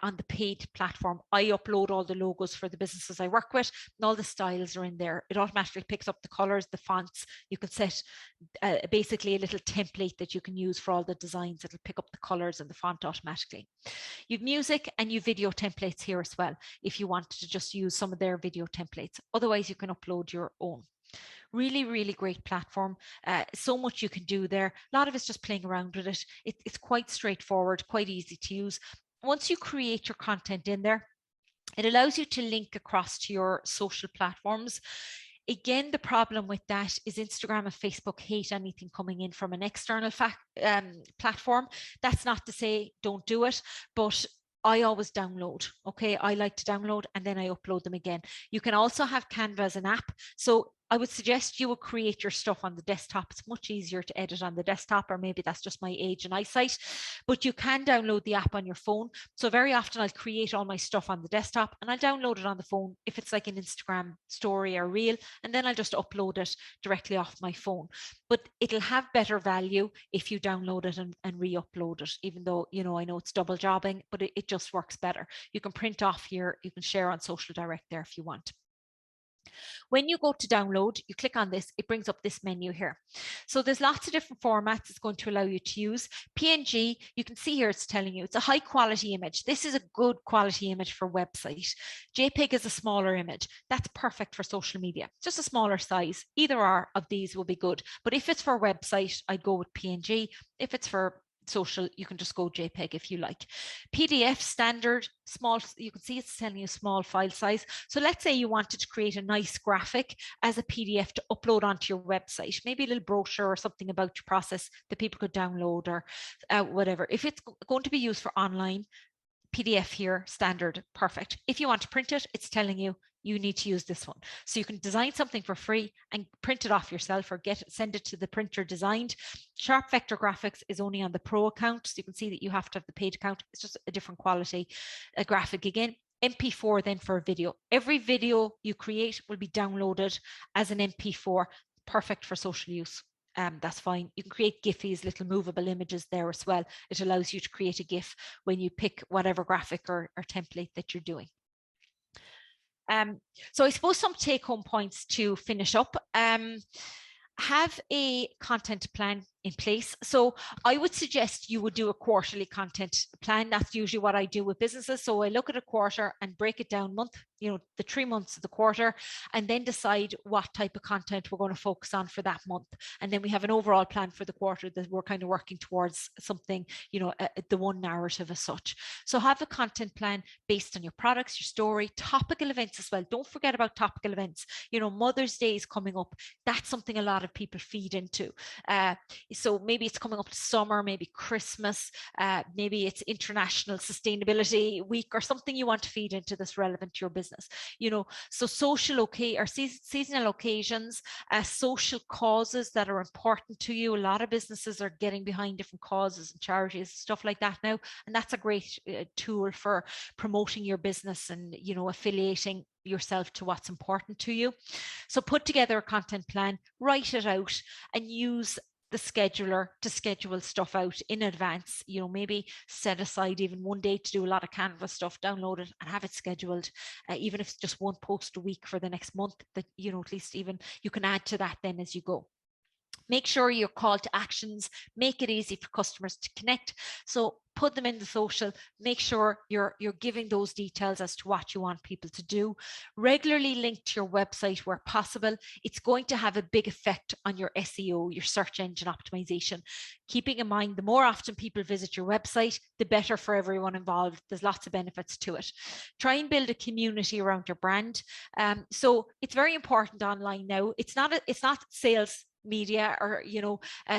S2: on the paid platform. I upload all the logos for the businesses I work with, and all the styles are in there. It automatically picks up the colors, the fonts. You can set basically a little template that you can use for all the designs. It'll pick up the colors and the font automatically. You've music and you video templates here as well, if you wanted to just use some of their video templates. Otherwise, you can upload your own. Really, really great platform. So much you can do there. A lot of it's just playing around with it. It's quite straightforward, quite easy to use. Once you create your content in there, it allows you to link across to your social platforms. Again, the problem with that is Instagram and Facebook hate anything coming in from an external platform. That's not to say don't do it, but I always download. Okay, I like to download and then I upload them again. You can also have Canva as an app. So I would suggest you will create your stuff on the desktop. It's much easier to edit on the desktop, or maybe that's just my age and eyesight, but you can download the app on your phone. So very often I'll create all my stuff on the desktop and I'll download it on the phone if it's like an Instagram story or reel, and then I'll just upload it directly off my phone. But it'll have better value if you download it and re-upload it, even though, you know, I know it's double jobbing, but it just works better. You can print off here, you can share on Social Direct there if you want. When you go to download, you click on this, it brings up this menu here. So there's lots of different formats it's going to allow you to use. PNG, you can see here it's telling you it's a high quality image. This is a good quality image for website. JPEG is a smaller image. That's perfect for social media. Just a smaller size. Either or of these will be good. But if it's for website, I'd go with PNG. If it's for social, you can just go JPEG if you like. PDF standard, small, you can see it's telling you small file size. So let's say you wanted to create a nice graphic as a PDF to upload onto your website, maybe a little brochure or something about your process that people could download or whatever. If it's going to be used for online, PDF here, standard, perfect. If you want to print it, it's telling you you need to use this one. So you can design something for free and print it off yourself or send it to the printer designed. Sharp Vector Graphics is only on the Pro account. So you can see that you have to have the paid account. It's just a different quality graphic again. MP4 then for a video. Every video you create will be downloaded as an MP4, perfect for social use. That's fine. You can create Giphies, little movable images there as well. It allows you to create a GIF when you pick whatever graphic or template that you're doing. So I suppose some take-home points to finish up. Have a content plan in place. So I would suggest you would do a quarterly content plan. That's usually what I do with businesses. So I look at a quarter and break it down month, you know, the 3 months of the quarter, and then decide what type of content we're going to focus on for that month. And then we have an overall plan for the quarter that we're kind of working towards something, you know, the one narrative as such. So have a content plan based on your products, your story, topical events as well. Don't forget about topical events. You know, Mother's Day is coming up. That's something a lot of people feed into. So maybe it's coming up to summer, maybe Christmas, maybe it's International Sustainability Week or something you want to feed into that's relevant to your business. You know, so social or seasonal occasions, social causes that are important to you. A lot of businesses are getting behind different causes and charities, stuff like that now, and that's a great tool for promoting your business and, you know, affiliating yourself to what's important to you. So put together a content plan, write it out, and use the scheduler to schedule stuff out in advance. You know, maybe set aside even one day to do a lot of Canva stuff, download it and have it scheduled, even if it's just one post a week for the next month, that, you know, at least even you can add to that then as you go. Make sure your call to actions, make it easy for customers to connect. So put them in the social, make sure you're giving those details as to what you want people to do. Regularly link to your website where possible. It's going to have a big effect on your SEO, your search engine optimization. Keeping in mind, the more often people visit your website, the better for everyone involved. There's lots of benefits to it. Try and build a community around your brand. So it's very important online now. It's not sales media or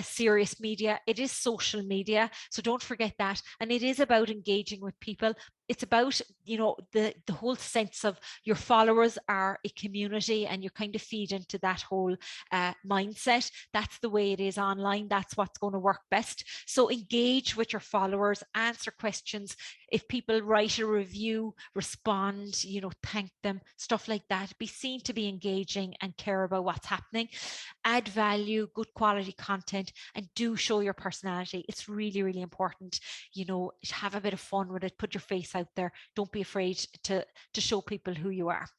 S2: serious media. It is social media, so don't forget that. And it is about engaging with people. It's about the whole sense of your followers are a community, and you kind of feed into that whole mindset. That's the way it is online. That's what's going to work best. So engage with your followers, answer questions. If people write a review, respond, thank them, stuff like that. Be seen to be engaging and care about what's happening. Add value, good quality content, and do show your personality. It's really, really important. Have a bit of fun with it. Put your face out there. Don't be afraid to show people who you are.